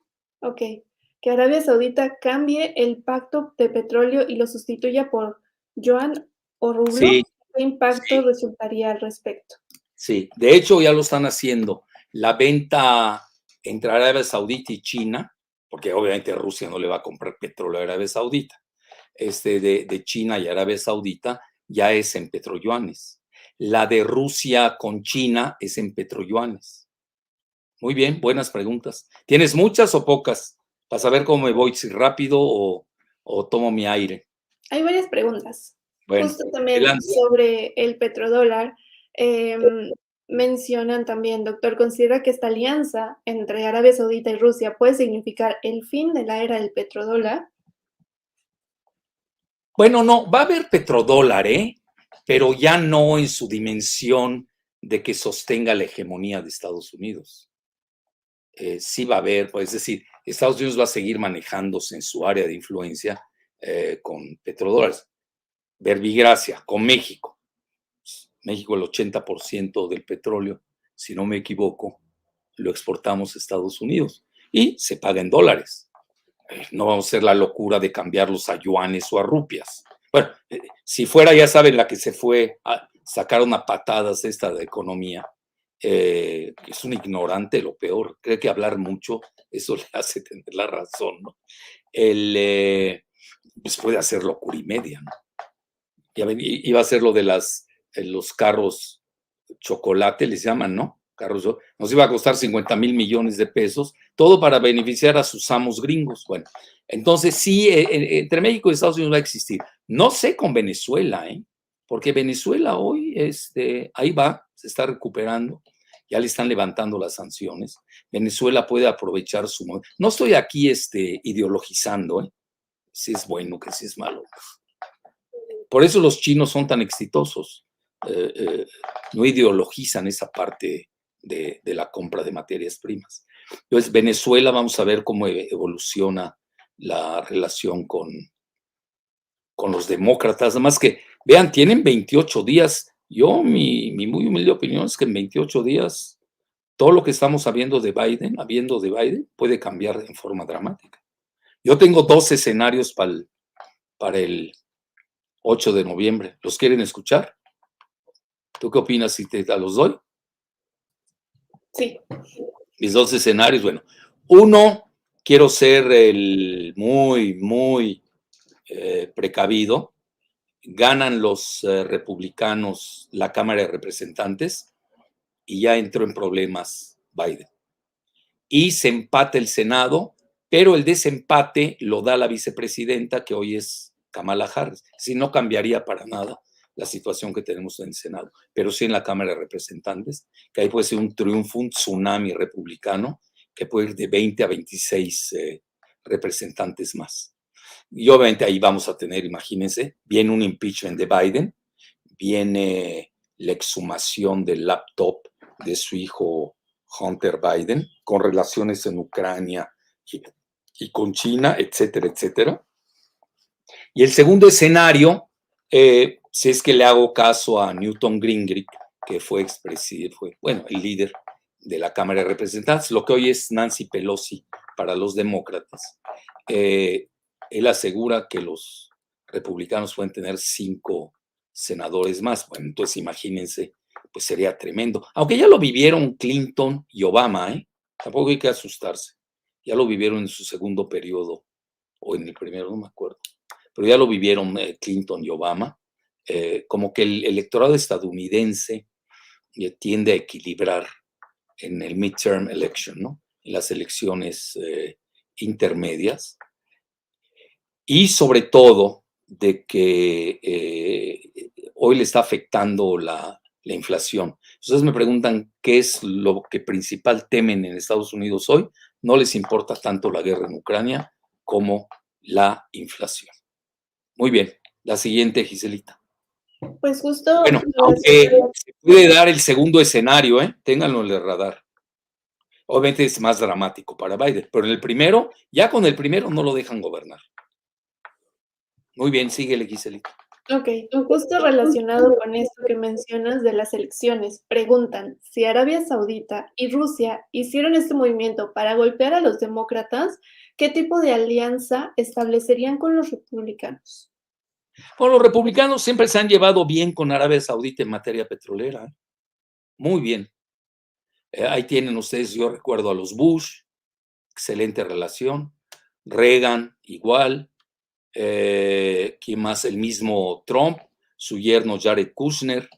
que Arabia Saudita cambie el pacto de petróleo y lo sustituya por yuan o sí, rublo? ¿Qué impacto sí, resultaría al respecto? sí. De hecho, ya lo están haciendo. La venta entre Arabia Saudita y China, porque obviamente Rusia no le va a comprar petróleo a Arabia Saudita, de China y Arabia Saudita ya es en petroyuanes. La de Rusia con China es en petroyuanes. Muy bien, buenas preguntas. ¿Tienes muchas o pocas? Para saber cómo me voy, si rápido o tomo mi aire. Hay varias preguntas. Bueno, Justo también adelante. sobre el petrodólar, mencionan también, doctor, ¿considera que esta alianza entre Arabia Saudita y Rusia puede significar el fin de la era del petrodólar? Bueno, no, va a haber petrodólar, ¿eh? Pero ya no en su dimensión de que sostenga la hegemonía de Estados Unidos. Sí va a haber, pues, es decir, Estados Unidos va a seguir manejándose en su área de influencia con petrodólares. Verbigracia, con México. México, el 80% del petróleo, si no me equivoco, lo exportamos a Estados Unidos y se paga en dólares. No vamos a hacer la locura de cambiarlos a yuanes o a rupias. Bueno, si fuera, ya saben, la que se fue a sacar una patadas esta de economía, es un ignorante, lo peor, cree que hablar mucho, eso le hace tener la razón, ¿no? Pues puede hacer locura y media, ¿no? Ya ven, iba a ser lo de los carros chocolate, les llaman, ¿no? Carros, nos iba a costar 50,000 millones de pesos, todo para beneficiar a sus amos gringos. Bueno, entonces sí, entre México y Estados Unidos va a existir. No sé con Venezuela, ¿eh? Porque Venezuela hoy, ahí va, se está recuperando, ya le están levantando las sanciones. Venezuela puede aprovechar su... No estoy aquí ideologizando, ¿eh? Si es bueno, que si es malo. Por eso los chinos son tan exitosos. Eh, eh, no ideologizan esa parte de la compra de materias primas. Entonces, Venezuela, vamos a ver cómo evoluciona la relación con los demócratas. Además que, vean, tienen 28 días. Yo, mi muy humilde opinión es que en 28 días todo lo que estamos habiendo de Biden, puede cambiar en forma dramática. Yo tengo dos escenarios para el 8 de noviembre. ¿Los quieren escuchar? ¿Tú qué opinas si te los doy? Sí. Mis dos escenarios, bueno, uno, quiero ser el muy precavido, ganan los republicanos la Cámara de Representantes y ya entró en problemas Biden. Y se empata el Senado, pero el desempate lo da la vicepresidenta, que hoy es Kamala Harris. Si no cambiaría para nada la situación que tenemos en el Senado, pero sí en la Cámara de Representantes, que ahí puede ser un triunfo, un tsunami republicano, que puede ir de 20 a 26 representantes más. Y obviamente ahí vamos a tener, imagínense, viene un impeachment de Biden, viene la exhumación del laptop de su hijo Hunter Biden, con relaciones en Ucrania y con China, etcétera, etcétera. Y el segundo escenario, si es que le hago caso a Newton Gingrich, que fue expresidente, bueno, el líder de la Cámara de Representantes, lo que hoy es Nancy Pelosi para los demócratas, él asegura que los republicanos pueden tener 5 senadores más. Bueno, entonces imagínense, pues sería tremendo. Aunque ya lo vivieron Clinton y Obama, ¿eh? Tampoco hay que asustarse. Ya lo vivieron en su segundo periodo, o en el primero, no me acuerdo. Pero ya lo vivieron Clinton y Obama. Como que el electorado estadounidense tiende a equilibrar en el midterm election, ¿no? En las elecciones intermedias. Y sobre todo de que hoy le está afectando la inflación. Ustedes me preguntan qué es lo que principal temen en Estados Unidos hoy. No les importa tanto la guerra en Ucrania como la inflación. Muy bien, la siguiente, Giselita. Pues justo Bueno, aunque se puede dar el segundo escenario, ténganlo en el radar. Obviamente es más dramático para Biden, pero en el primero, ya con el primero no lo dejan gobernar. Muy bien, síguele, Giselita. Ok, justo relacionado con esto que mencionas de las elecciones, preguntan si Arabia Saudita y Rusia hicieron este movimiento para golpear a los demócratas, ¿qué tipo de alianza establecerían con los republicanos? Bueno, los republicanos siempre se han llevado bien con Arabia Saudita en materia petrolera. Muy bien. Ahí tienen ustedes, yo recuerdo a los Bush, excelente relación. Reagan, igual. ¿Quién más? El mismo Trump, su yerno Jared Kushner,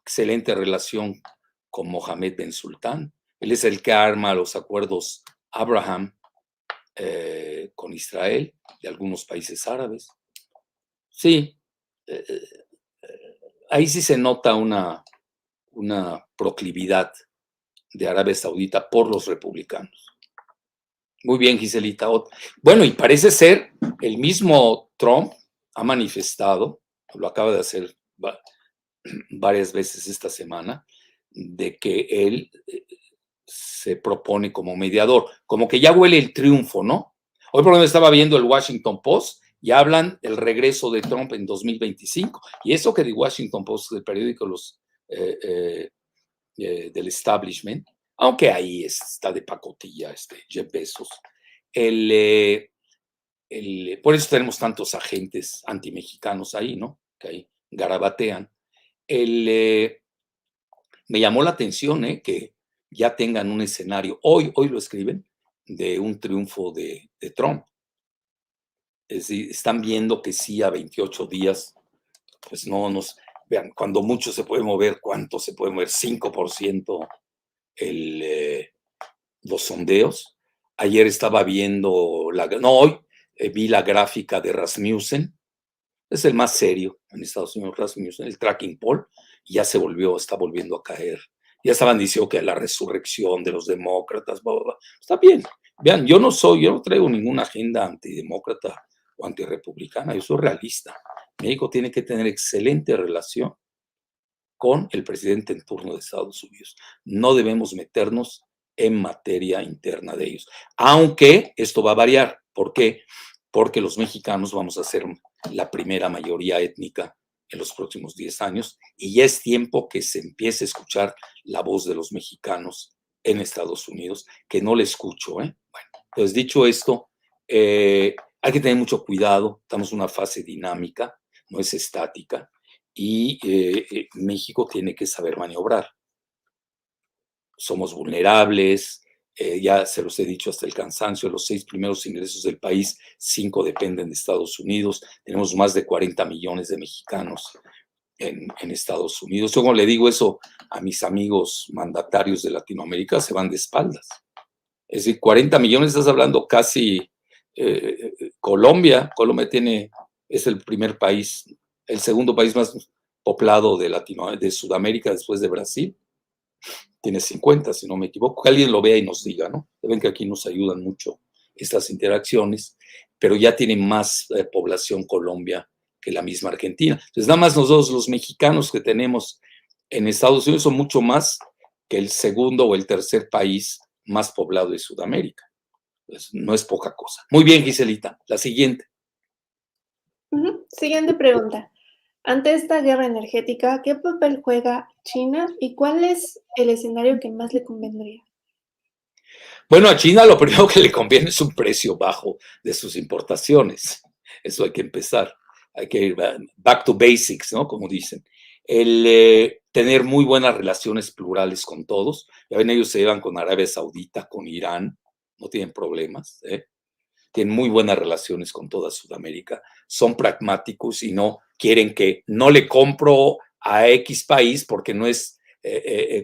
excelente relación con Mohammed Ben Sultán. Él es el que arma los acuerdos Abraham con Israel y algunos países árabes. Sí, ahí sí se nota una proclividad de Arabia Saudita por los republicanos. Muy bien, Giselita. Bueno, y parece ser el mismo Trump ha manifestado, lo acaba de hacer varias veces esta semana, de que él se propone como mediador, como que ya huele el triunfo, ¿no? Hoy por ejemplo estaba viendo el Washington Post y hablan del regreso de Trump en 2025. Y eso que el Washington Post, el periódico del establishment, aunque ahí está de pacotilla Jeff Bezos. Por eso tenemos tantos agentes antimexicanos ahí, ¿no? Que ahí garabatean. Me llamó la atención que ya tengan un escenario, hoy lo escriben, de un triunfo de Trump. Es decir, están viendo que sí a 28 días, pues no nos, vean, cuando mucho se puede mover, ¿cuánto se puede mover? 5% los sondeos. Ayer estaba viendo, hoy vi la gráfica de Rasmussen, es el más serio en Estados Unidos, Rasmussen, el tracking poll, y ya está volviendo a caer. Ya estaban diciendo que la resurrección de los demócratas, bla, bla, bla. Está bien. Vean, yo no traigo ninguna agenda antidemócrata o antirrepublicana, yo soy realista. México tiene que tener excelente relación con el presidente en turno de Estados Unidos. No debemos meternos en materia interna de ellos. Aunque esto va a variar. ¿Por qué? Porque los mexicanos vamos a ser la primera mayoría étnica en los próximos 10 años y ya es tiempo que se empiece a escuchar la voz de los mexicanos en Estados Unidos, que no le escucho. Bueno, pues dicho esto, hay que tener mucho cuidado. Estamos en una fase dinámica, no es estática, y México tiene que saber maniobrar. Somos vulnerables, ya se los he dicho hasta el cansancio, los 6 primeros ingresos del país, 5 dependen de Estados Unidos, tenemos más de 40 millones de mexicanos en Estados Unidos. Yo como le digo eso a mis amigos mandatarios de Latinoamérica, se van de espaldas. Es decir, 40 millones, estás hablando casi Colombia es el primer país, el segundo país más poblado de Sudamérica después de Brasil. Tiene 50, si no me equivoco. Que alguien lo vea y nos diga, ¿no? Ven que aquí nos ayudan mucho estas interacciones, pero ya tiene más población Colombia que la misma Argentina. Entonces, nada más nosotros, los mexicanos que tenemos en Estados Unidos, son mucho más que el segundo o el tercer país más poblado de Sudamérica. Pues no es poca cosa. Muy bien, Giselita. La siguiente. Siguiente pregunta. Ante esta guerra energética, ¿qué papel juega China y cuál es el escenario que más le convendría? Bueno, a China lo primero que le conviene es un precio bajo de sus importaciones. Eso hay que empezar. Hay que ir back to basics, ¿no? Como dicen. Tener muy buenas relaciones plurales con todos. Ya ven, ellos se llevan con Arabia Saudita, con Irán, no tienen problemas. Tienen muy buenas relaciones con toda Sudamérica. Son pragmáticos y no quieren que no le compro a X país porque no es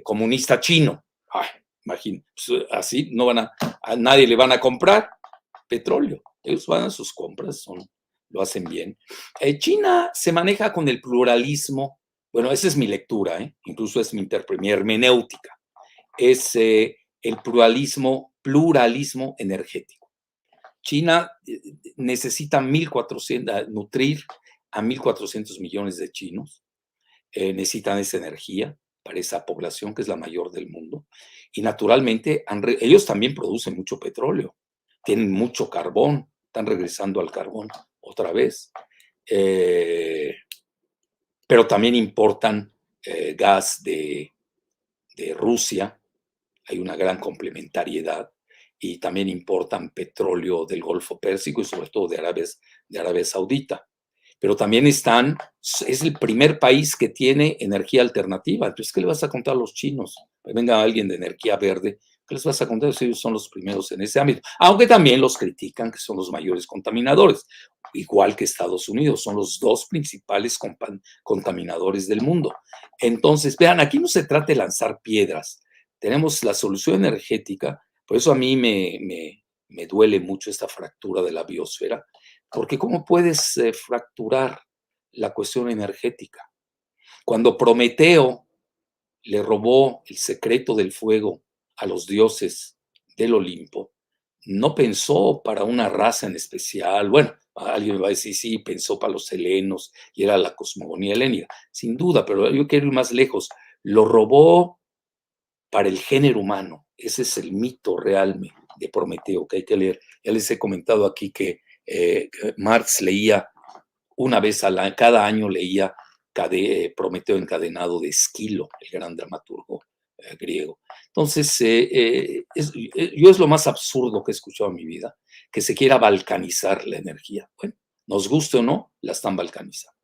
comunista chino. Ay, imagínate, pues, así no a nadie le van a comprar petróleo. Ellos van a sus compras, lo hacen bien. China se maneja con el pluralismo. Bueno, esa es mi lectura, incluso es mi hermenéutica. Es el pluralismo energético. China necesita nutrir a 1.400 millones de chinos necesitan esa energía para esa población que es la mayor del mundo. Y naturalmente ellos también producen mucho petróleo, tienen mucho carbón, están regresando al carbón otra vez. Pero también importan gas de Rusia, hay una gran complementariedad, y también importan petróleo del Golfo Pérsico y sobre todo de Arabia Saudita. Pero también es el primer país que tiene energía alternativa. Entonces, ¿qué le vas a contar a los chinos? Venga alguien de energía verde, ¿qué les vas a contar? Ellos son los primeros en ese ámbito. Aunque también los critican, que son los mayores contaminadores, igual que Estados Unidos, son los dos principales contaminadores del mundo. Entonces, vean, aquí no se trata de lanzar piedras. Tenemos la solución energética, por eso a mí me duele mucho esta fractura de la biosfera, porque ¿cómo puedes fracturar la cuestión energética? Cuando Prometeo le robó el secreto del fuego a los dioses del Olimpo, no pensó para una raza en especial. Bueno, alguien me va a decir, sí, pensó para los helenos y era la cosmogonía helénica, sin duda, pero yo quiero ir más lejos. Lo robó para el género humano. Ese es el mito real de Prometeo que hay que leer. Ya les he comentado aquí que Marx leía una vez cada año leía Prometeo encadenado de Esquilo, el gran dramaturgo griego. Entonces, yo es lo más absurdo que he escuchado en mi vida, que se quiera balcanizar la energía. Bueno, nos guste o no, la están balcanizando.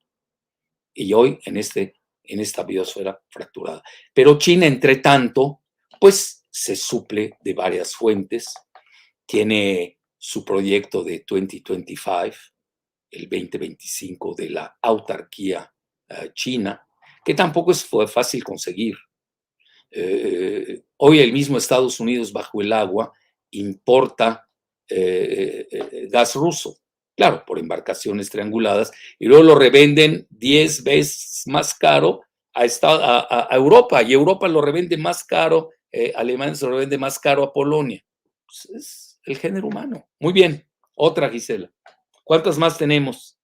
Y hoy en esta biosfera fracturada. Pero China, entre tanto, pues se suple de varias fuentes, tiene su proyecto de 2025, el 2025 de la autarquía china, que tampoco fue fácil conseguir. Hoy el mismo Estados Unidos bajo el agua importa gas ruso, claro, por embarcaciones trianguladas, y luego lo revenden 10 veces más caro a Europa, y Europa lo revende más caro, Alemania se lo revende más caro a Polonia. Pues es el género humano. Muy bien, otra, Gisela. ¿Cuántas más tenemos?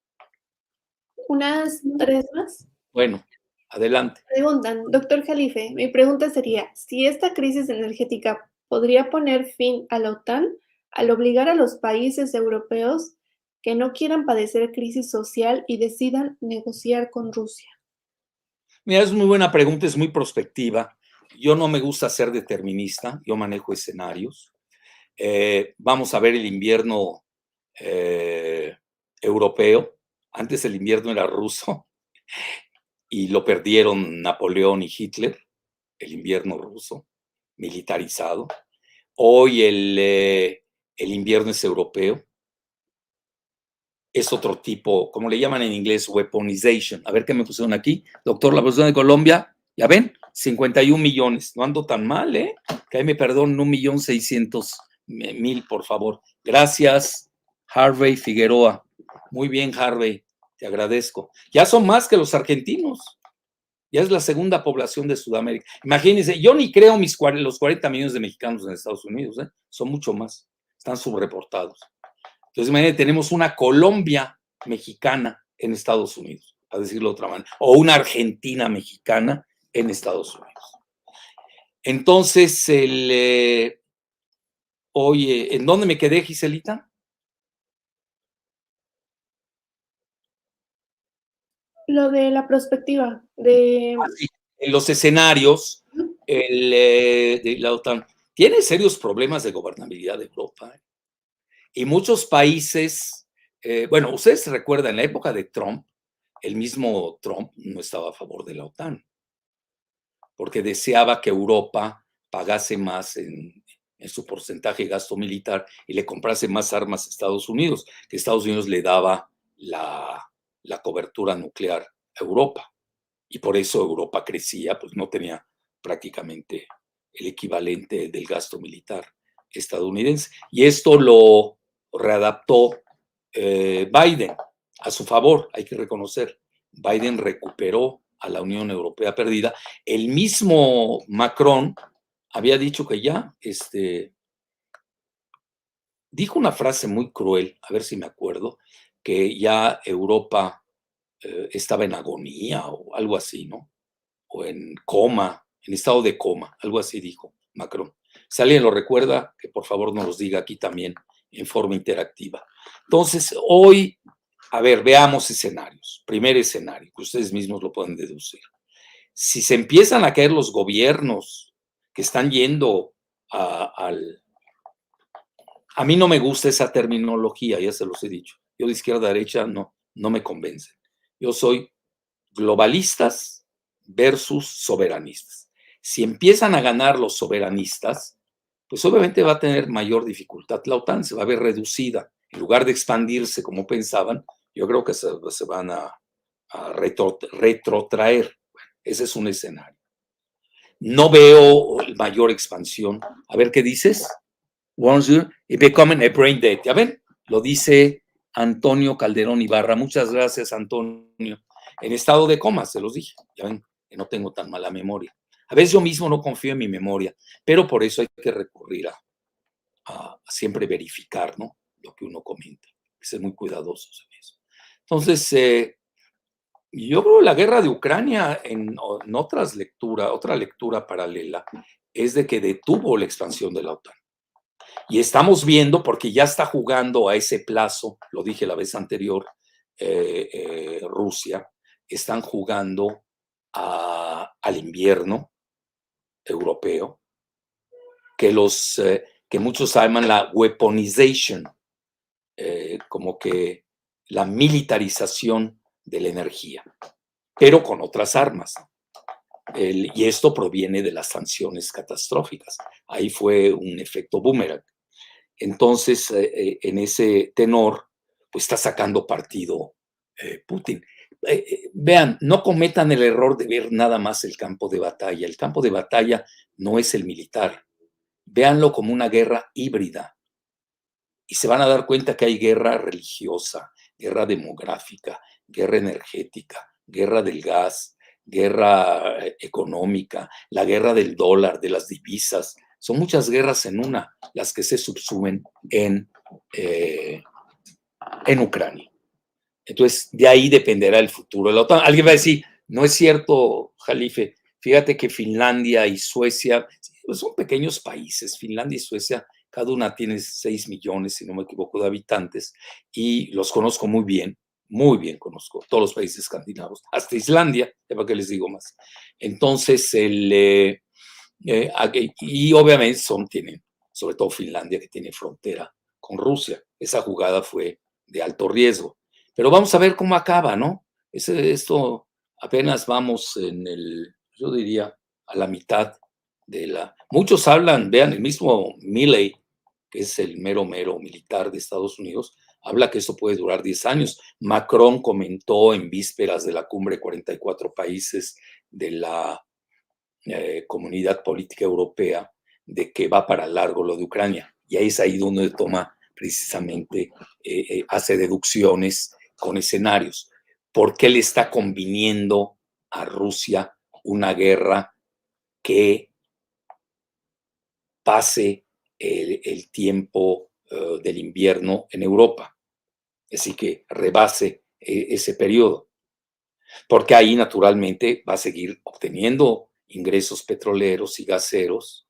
Unas 3 más. Bueno, adelante. Preguntan, doctor Jalife, mi pregunta sería, si esta crisis energética podría poner fin a la OTAN al obligar a los países europeos que no quieran padecer crisis social y decidan negociar con Rusia. Mira, es muy buena pregunta, es muy prospectiva. Yo no me gusta ser determinista, yo manejo escenarios. Vamos a ver el invierno europeo. Antes el invierno era ruso y lo perdieron Napoleón y Hitler, el invierno ruso, militarizado. Hoy el invierno es europeo. Es otro tipo, como le llaman en inglés, weaponization. A ver qué me pusieron aquí. Doctor, la persona de Colombia, ya ven, 51 millones. No ando tan mal, ¿eh? Que ahí me perdonen 1.600.000, por favor. Gracias, Harvey Figueroa. Muy bien, Harvey, te agradezco. Ya son más que los argentinos. Ya es la segunda población de Sudamérica. Imagínense, yo ni creo los 40 millones de mexicanos en Estados Unidos, ¿eh? Son mucho más. Están subreportados. Entonces, imagínate, tenemos una Colombia mexicana en Estados Unidos, a decirlo de otra manera, o una Argentina mexicana en Estados Unidos. Entonces, oye, ¿en dónde me quedé, Giselita? Lo de la perspectiva de... Sí, en los escenarios, de la OTAN tiene serios problemas de gobernabilidad de Europa, ¿eh? Y muchos países, bueno, ustedes recuerdan, en la época de Trump, el mismo Trump no estaba a favor de la OTAN, porque deseaba que Europa pagase más en su porcentaje de gasto militar y le comprase más armas a Estados Unidos, que Estados Unidos le daba la cobertura nuclear a Europa. Y por eso Europa crecía, pues no tenía prácticamente el equivalente del gasto militar estadounidense. Y esto lo readaptó Biden a su favor, hay que reconocer. Biden recuperó a la Unión Europea perdida. El mismo Macron había dicho que ya, dijo una frase muy cruel, a ver si me acuerdo, que ya Europa estaba en agonía o algo así, ¿no? o en coma, en estado de coma, algo así dijo Macron. Si alguien lo recuerda, que por favor nos los diga aquí también en forma interactiva. Entonces, hoy, a ver, veamos escenarios. Primer escenario, que ustedes mismos lo pueden deducir. Si se empiezan a caer los gobiernos que están yendo al... A mí no me gusta esa terminología, ya se los he dicho. Yo de izquierda a derecha no me convencen. Yo soy globalistas versus soberanistas. Si empiezan a ganar los soberanistas, pues obviamente va a tener mayor dificultad la OTAN, se va a ver reducida. En lugar de expandirse como pensaban, yo creo que se van a retrotraer. Bueno, ese es un escenario. No veo mayor expansión. A ver, ¿qué dices? Once you become a brain dead. Ya ven, lo dice Antonio Calderón Ibarra. Muchas gracias, Antonio. En estado de coma, se los dije. Ya ven, que no tengo tan mala memoria. A veces yo mismo no confío en mi memoria, pero por eso hay que recurrir a siempre verificar, ¿no?, lo que uno comenta. Hay que ser muy cuidadosos en eso. Entonces, yo creo que la guerra de Ucrania, en otra lectura paralela, es de que detuvo la expansión de la OTAN. Y estamos viendo, porque ya está jugando a ese plazo, lo dije la vez anterior, Rusia, están jugando al invierno europeo, que muchos llaman la weaponization, como que la militarización de la energía, pero con otras armas. Y esto proviene de las sanciones catastróficas. Ahí fue un efecto boomerang. Entonces, en ese tenor, pues está sacando partido Putin. Vean, no cometan el error de ver nada más el campo de batalla. El campo de batalla no es el militar. Véanlo como una guerra híbrida. Y se van a dar cuenta que hay guerra religiosa, guerra demográfica, guerra energética, guerra del gas, guerra económica, la guerra del dólar, de las divisas. Son muchas guerras en una, las que se subsumen en Ucrania. Entonces, de ahí dependerá el futuro de la OTAN. Alguien va a decir, no es cierto, Jalife, fíjate que Finlandia y Suecia pues son pequeños países. Finlandia y Suecia, cada una tiene 6 millones, si no me equivoco, de habitantes, y los conozco muy bien conozco todos los países escandinavos, hasta Islandia, para qué les digo más. Entonces, y obviamente tienen, sobre todo Finlandia, que tiene frontera con Rusia. Esa jugada fue de alto riesgo. Pero vamos a ver cómo acaba, ¿no? Esto apenas vamos yo diría, a la mitad de la... Muchos hablan, vean, el mismo Milley, que es el mero militar de Estados Unidos, habla que esto puede durar 10 años. Macron comentó en vísperas de la cumbre 44 países de la Comunidad Política Europea de que va para largo lo de Ucrania. Y ahí es ahí donde toma precisamente, hace deducciones con escenarios. ¿Por qué le está conviniendo a Rusia una guerra que pase el tiempo del invierno en Europa? Así que rebase ese periodo. Porque ahí naturalmente va a seguir obteniendo ingresos petroleros y gaseros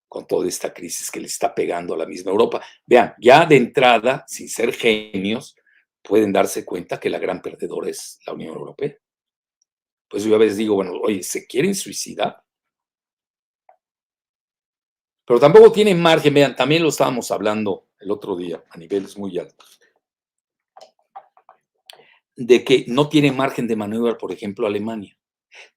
con toda esta crisis que le está pegando a la misma Europa. Vean, ya de entrada, sin ser genios, pueden darse cuenta que la gran perdedora es la Unión Europea. Pues yo a veces digo, bueno, oye, ¿se quieren suicidar? Pero tampoco tienen margen, vean, también lo estábamos hablando el otro día a niveles muy altos, de que no tiene margen de maniobra, por ejemplo, Alemania.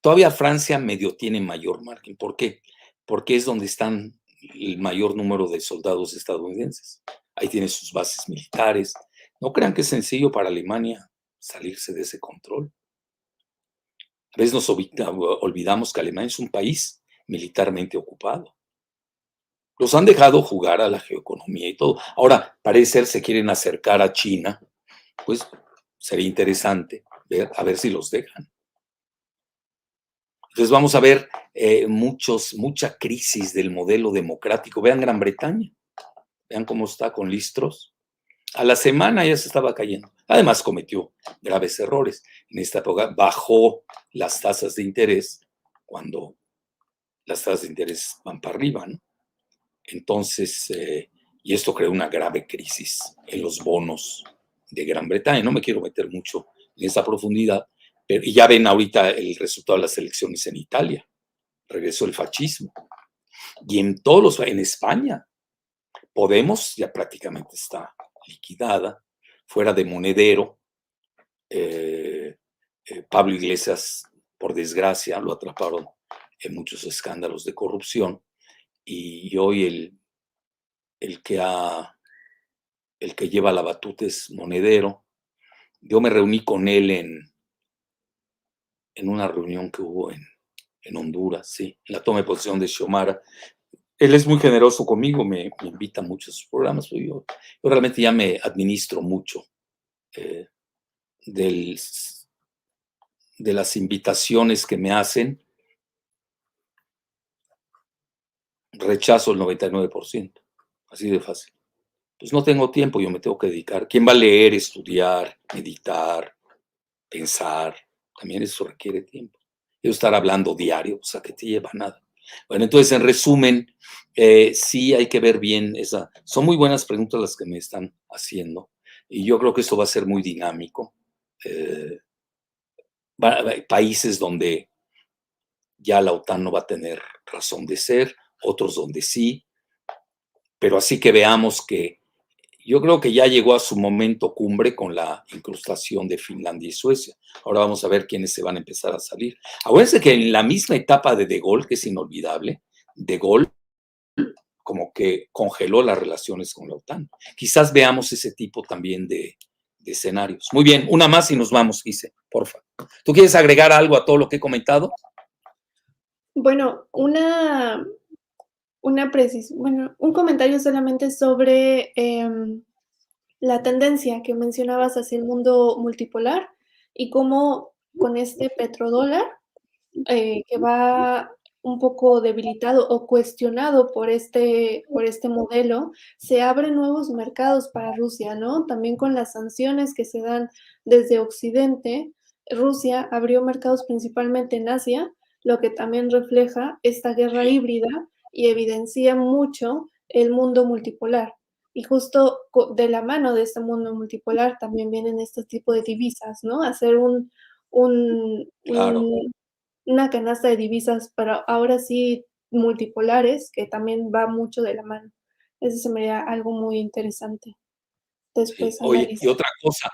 Todavía Francia medio tiene mayor margen. ¿Por qué? Porque es donde están el mayor número de soldados estadounidenses. Ahí tiene sus bases militares. No crean que es sencillo para Alemania salirse de ese control. A veces nos olvidamos que Alemania es un país militarmente ocupado. Los han dejado jugar a la geoeconomía y todo. Ahora, parece ser se quieren acercar a China, pues sería interesante a ver si los dejan. Entonces vamos a ver mucha crisis del modelo democrático. Vean Gran Bretaña, vean cómo está con Liz Truss. A la semana ya se estaba cayendo. Además cometió graves errores. En esta época bajó las tasas de interés cuando las tasas de interés van para arriba, ¿no? Entonces, y esto creó una grave crisis en los bonos de Gran Bretaña. No me quiero meter mucho en esa profundidad, pero y ya ven ahorita el resultado de las elecciones en Italia. Regresó el fascismo. Y en España, Podemos ya prácticamente está liquidada, fuera de Monedero. Pablo Iglesias, por desgracia, lo atraparon en muchos escándalos de corrupción y hoy el que lleva la batuta es Monedero. Yo me reuní con él en una reunión que hubo en Honduras, sí, en la toma de posesión de Xiomara. Él es muy generoso conmigo, me invita a muchos programas. Yo realmente ya me administro mucho de las invitaciones que me hacen. Rechazo el 99%, así de fácil. Pues no tengo tiempo, yo me tengo que dedicar. ¿Quién va a leer, estudiar, meditar, pensar? También eso requiere tiempo. Yo estar hablando diario, o sea, que te lleva a nada. Bueno, entonces, en resumen, sí hay que ver bien esa. Son muy buenas preguntas las que me están haciendo y yo creo que esto va a ser muy dinámico. Hay países donde ya la OTAN no va a tener razón de ser, otros donde sí, pero así que veamos que yo creo que ya llegó a su momento cumbre con la incrustación de Finlandia y Suecia. Ahora vamos a ver quiénes se van a empezar a salir. Acuérdense que en la misma etapa de Gaulle, que es inolvidable, De Gaulle como que congeló las relaciones con la OTAN. Quizás veamos ese tipo también de escenarios. Muy bien, una más y nos vamos, Gise, porfa. ¿Tú quieres agregar algo a todo lo que he comentado? Bueno, un comentario solamente sobre la tendencia que mencionabas hacia el mundo multipolar y cómo con este petrodólar que va un poco debilitado o cuestionado por este modelo, se abren nuevos mercados para Rusia, ¿no? También con las sanciones que se dan desde Occidente, Rusia abrió mercados principalmente en Asia, lo que también refleja esta guerra híbrida y evidencia mucho el mundo multipolar. Y justo de la mano de este mundo multipolar también vienen este tipo de divisas, ¿no? Hacer un, Claro. un una canasta de divisas, pero ahora sí multipolares, que también va mucho de la mano. Eso se me haría algo muy interesante Sí. después Oye, y analizar. otra cosa,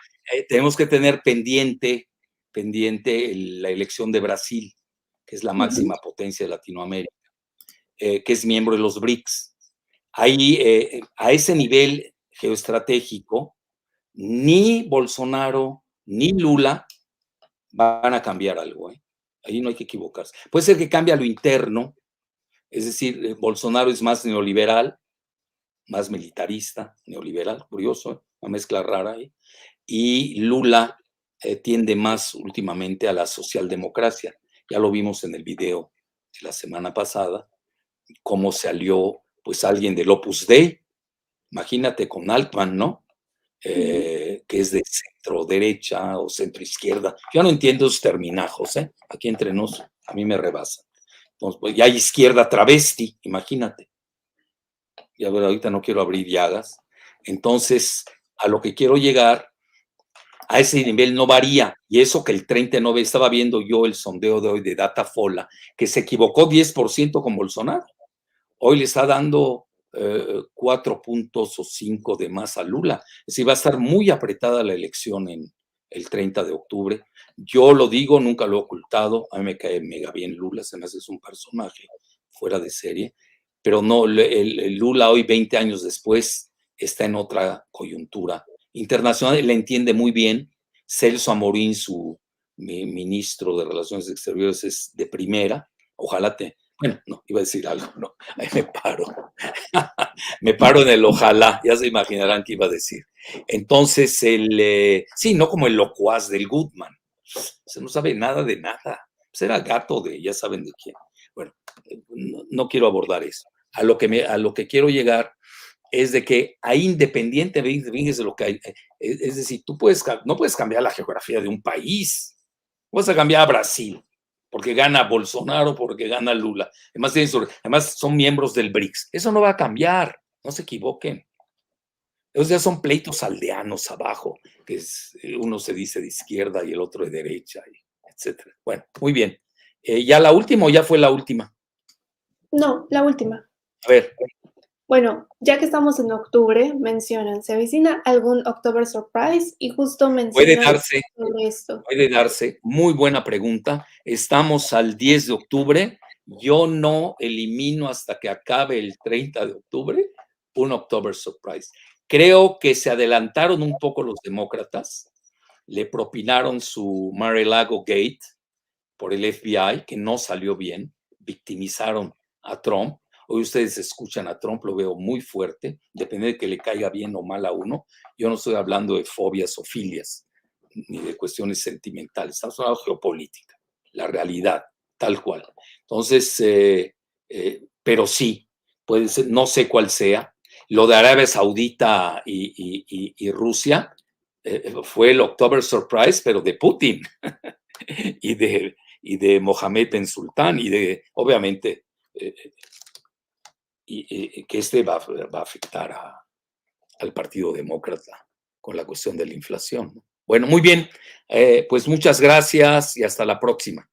tenemos que tener pendiente la elección de Brasil, que es la Ujú, máxima potencia de Latinoamérica, que es miembro de los BRICS. Ahí, a ese nivel geoestratégico, ni Bolsonaro ni Lula van a cambiar algo. Ahí no hay que equivocarse. Puede ser que cambie a lo interno, es decir, Bolsonaro es más neoliberal, más militarista, neoliberal, curioso, una mezcla rara ahí. Y Lula tiende más últimamente a la socialdemocracia. Ya lo vimos en el video de la semana pasada, cómo se alió pues alguien del Opus Dei, imagínate con Altman, ¿no? ujú. Que es de centro derecha o centro izquierda. Yo no entiendo esos terminajos, ¿eh? Aquí entre nos, a mí me rebasan. Entonces, pues, ya hay izquierda travesti, imagínate. Ya ver, ahorita no quiero abrir llagas. Entonces, a lo que quiero llegar, a ese nivel no varía. Y eso que el 39, estaba viendo yo el sondeo de hoy de Datafola, que se equivocó 10% con Bolsonaro. Hoy le está dando 4 puntos o 5 de más a Lula. Es decir, va a estar muy apretada la elección en el 30 de octubre. Yo lo digo, nunca lo he ocultado. A mí me cae mega bien Lula, se me hace un personaje fuera de serie. Pero no, el Lula hoy, 20 años después, está en otra coyuntura internacional. Le entiende muy bien. Celso Amorín, su ministro de Relaciones Exteriores, es de primera. Ojalá bueno, no, iba a decir algo, no, ahí me paro. Me paro en el ojalá, ya se imaginarán qué iba a decir. Entonces, sí, no como el locuaz del Goodman, se no sabe nada de nada, pues era gato de, ya saben de quién. Bueno, no quiero abordar eso. A lo que quiero llegar es de que ahí independientemente de lo que hay, es decir, no puedes cambiar la geografía de un país, vas a cambiar a Brasil, porque gana Bolsonaro, porque gana Lula, además son miembros del BRICS, eso no va a cambiar, no se equivoquen. Esos ya son pleitos aldeanos abajo, que uno se dice de izquierda y el otro de derecha, etcétera. Bueno, muy bien. ¿Ya la última o ya fue la última? No, la última. A ver. Bueno, ya que estamos en octubre, mencionan, ¿se avecina algún October Surprise? Y justo mencionan sobre esto. Puede darse, muy buena pregunta. Estamos al 10 de octubre. Yo no elimino hasta que acabe el 30 de octubre un October Surprise. Creo que se adelantaron un poco los demócratas, le propinaron su Mar-a-Lago Gate por el FBI, que no salió bien, victimizaron a Trump. Hoy ustedes escuchan a Trump, lo veo muy fuerte, depende de que le caiga bien o mal a uno. Yo no estoy hablando de fobias o filias, ni de cuestiones sentimentales, estamos hablando de geopolítica, la realidad, tal cual. Entonces, pero sí, puede ser, no sé cuál sea. Lo de Arabia Saudita y Rusia fue el October Surprise, pero de Putin y de Mohammed Ben Sultán y de, obviamente, que va a afectar al Partido Demócrata con la cuestión de la inflación, ¿no? Bueno, muy bien, pues muchas gracias y hasta la próxima.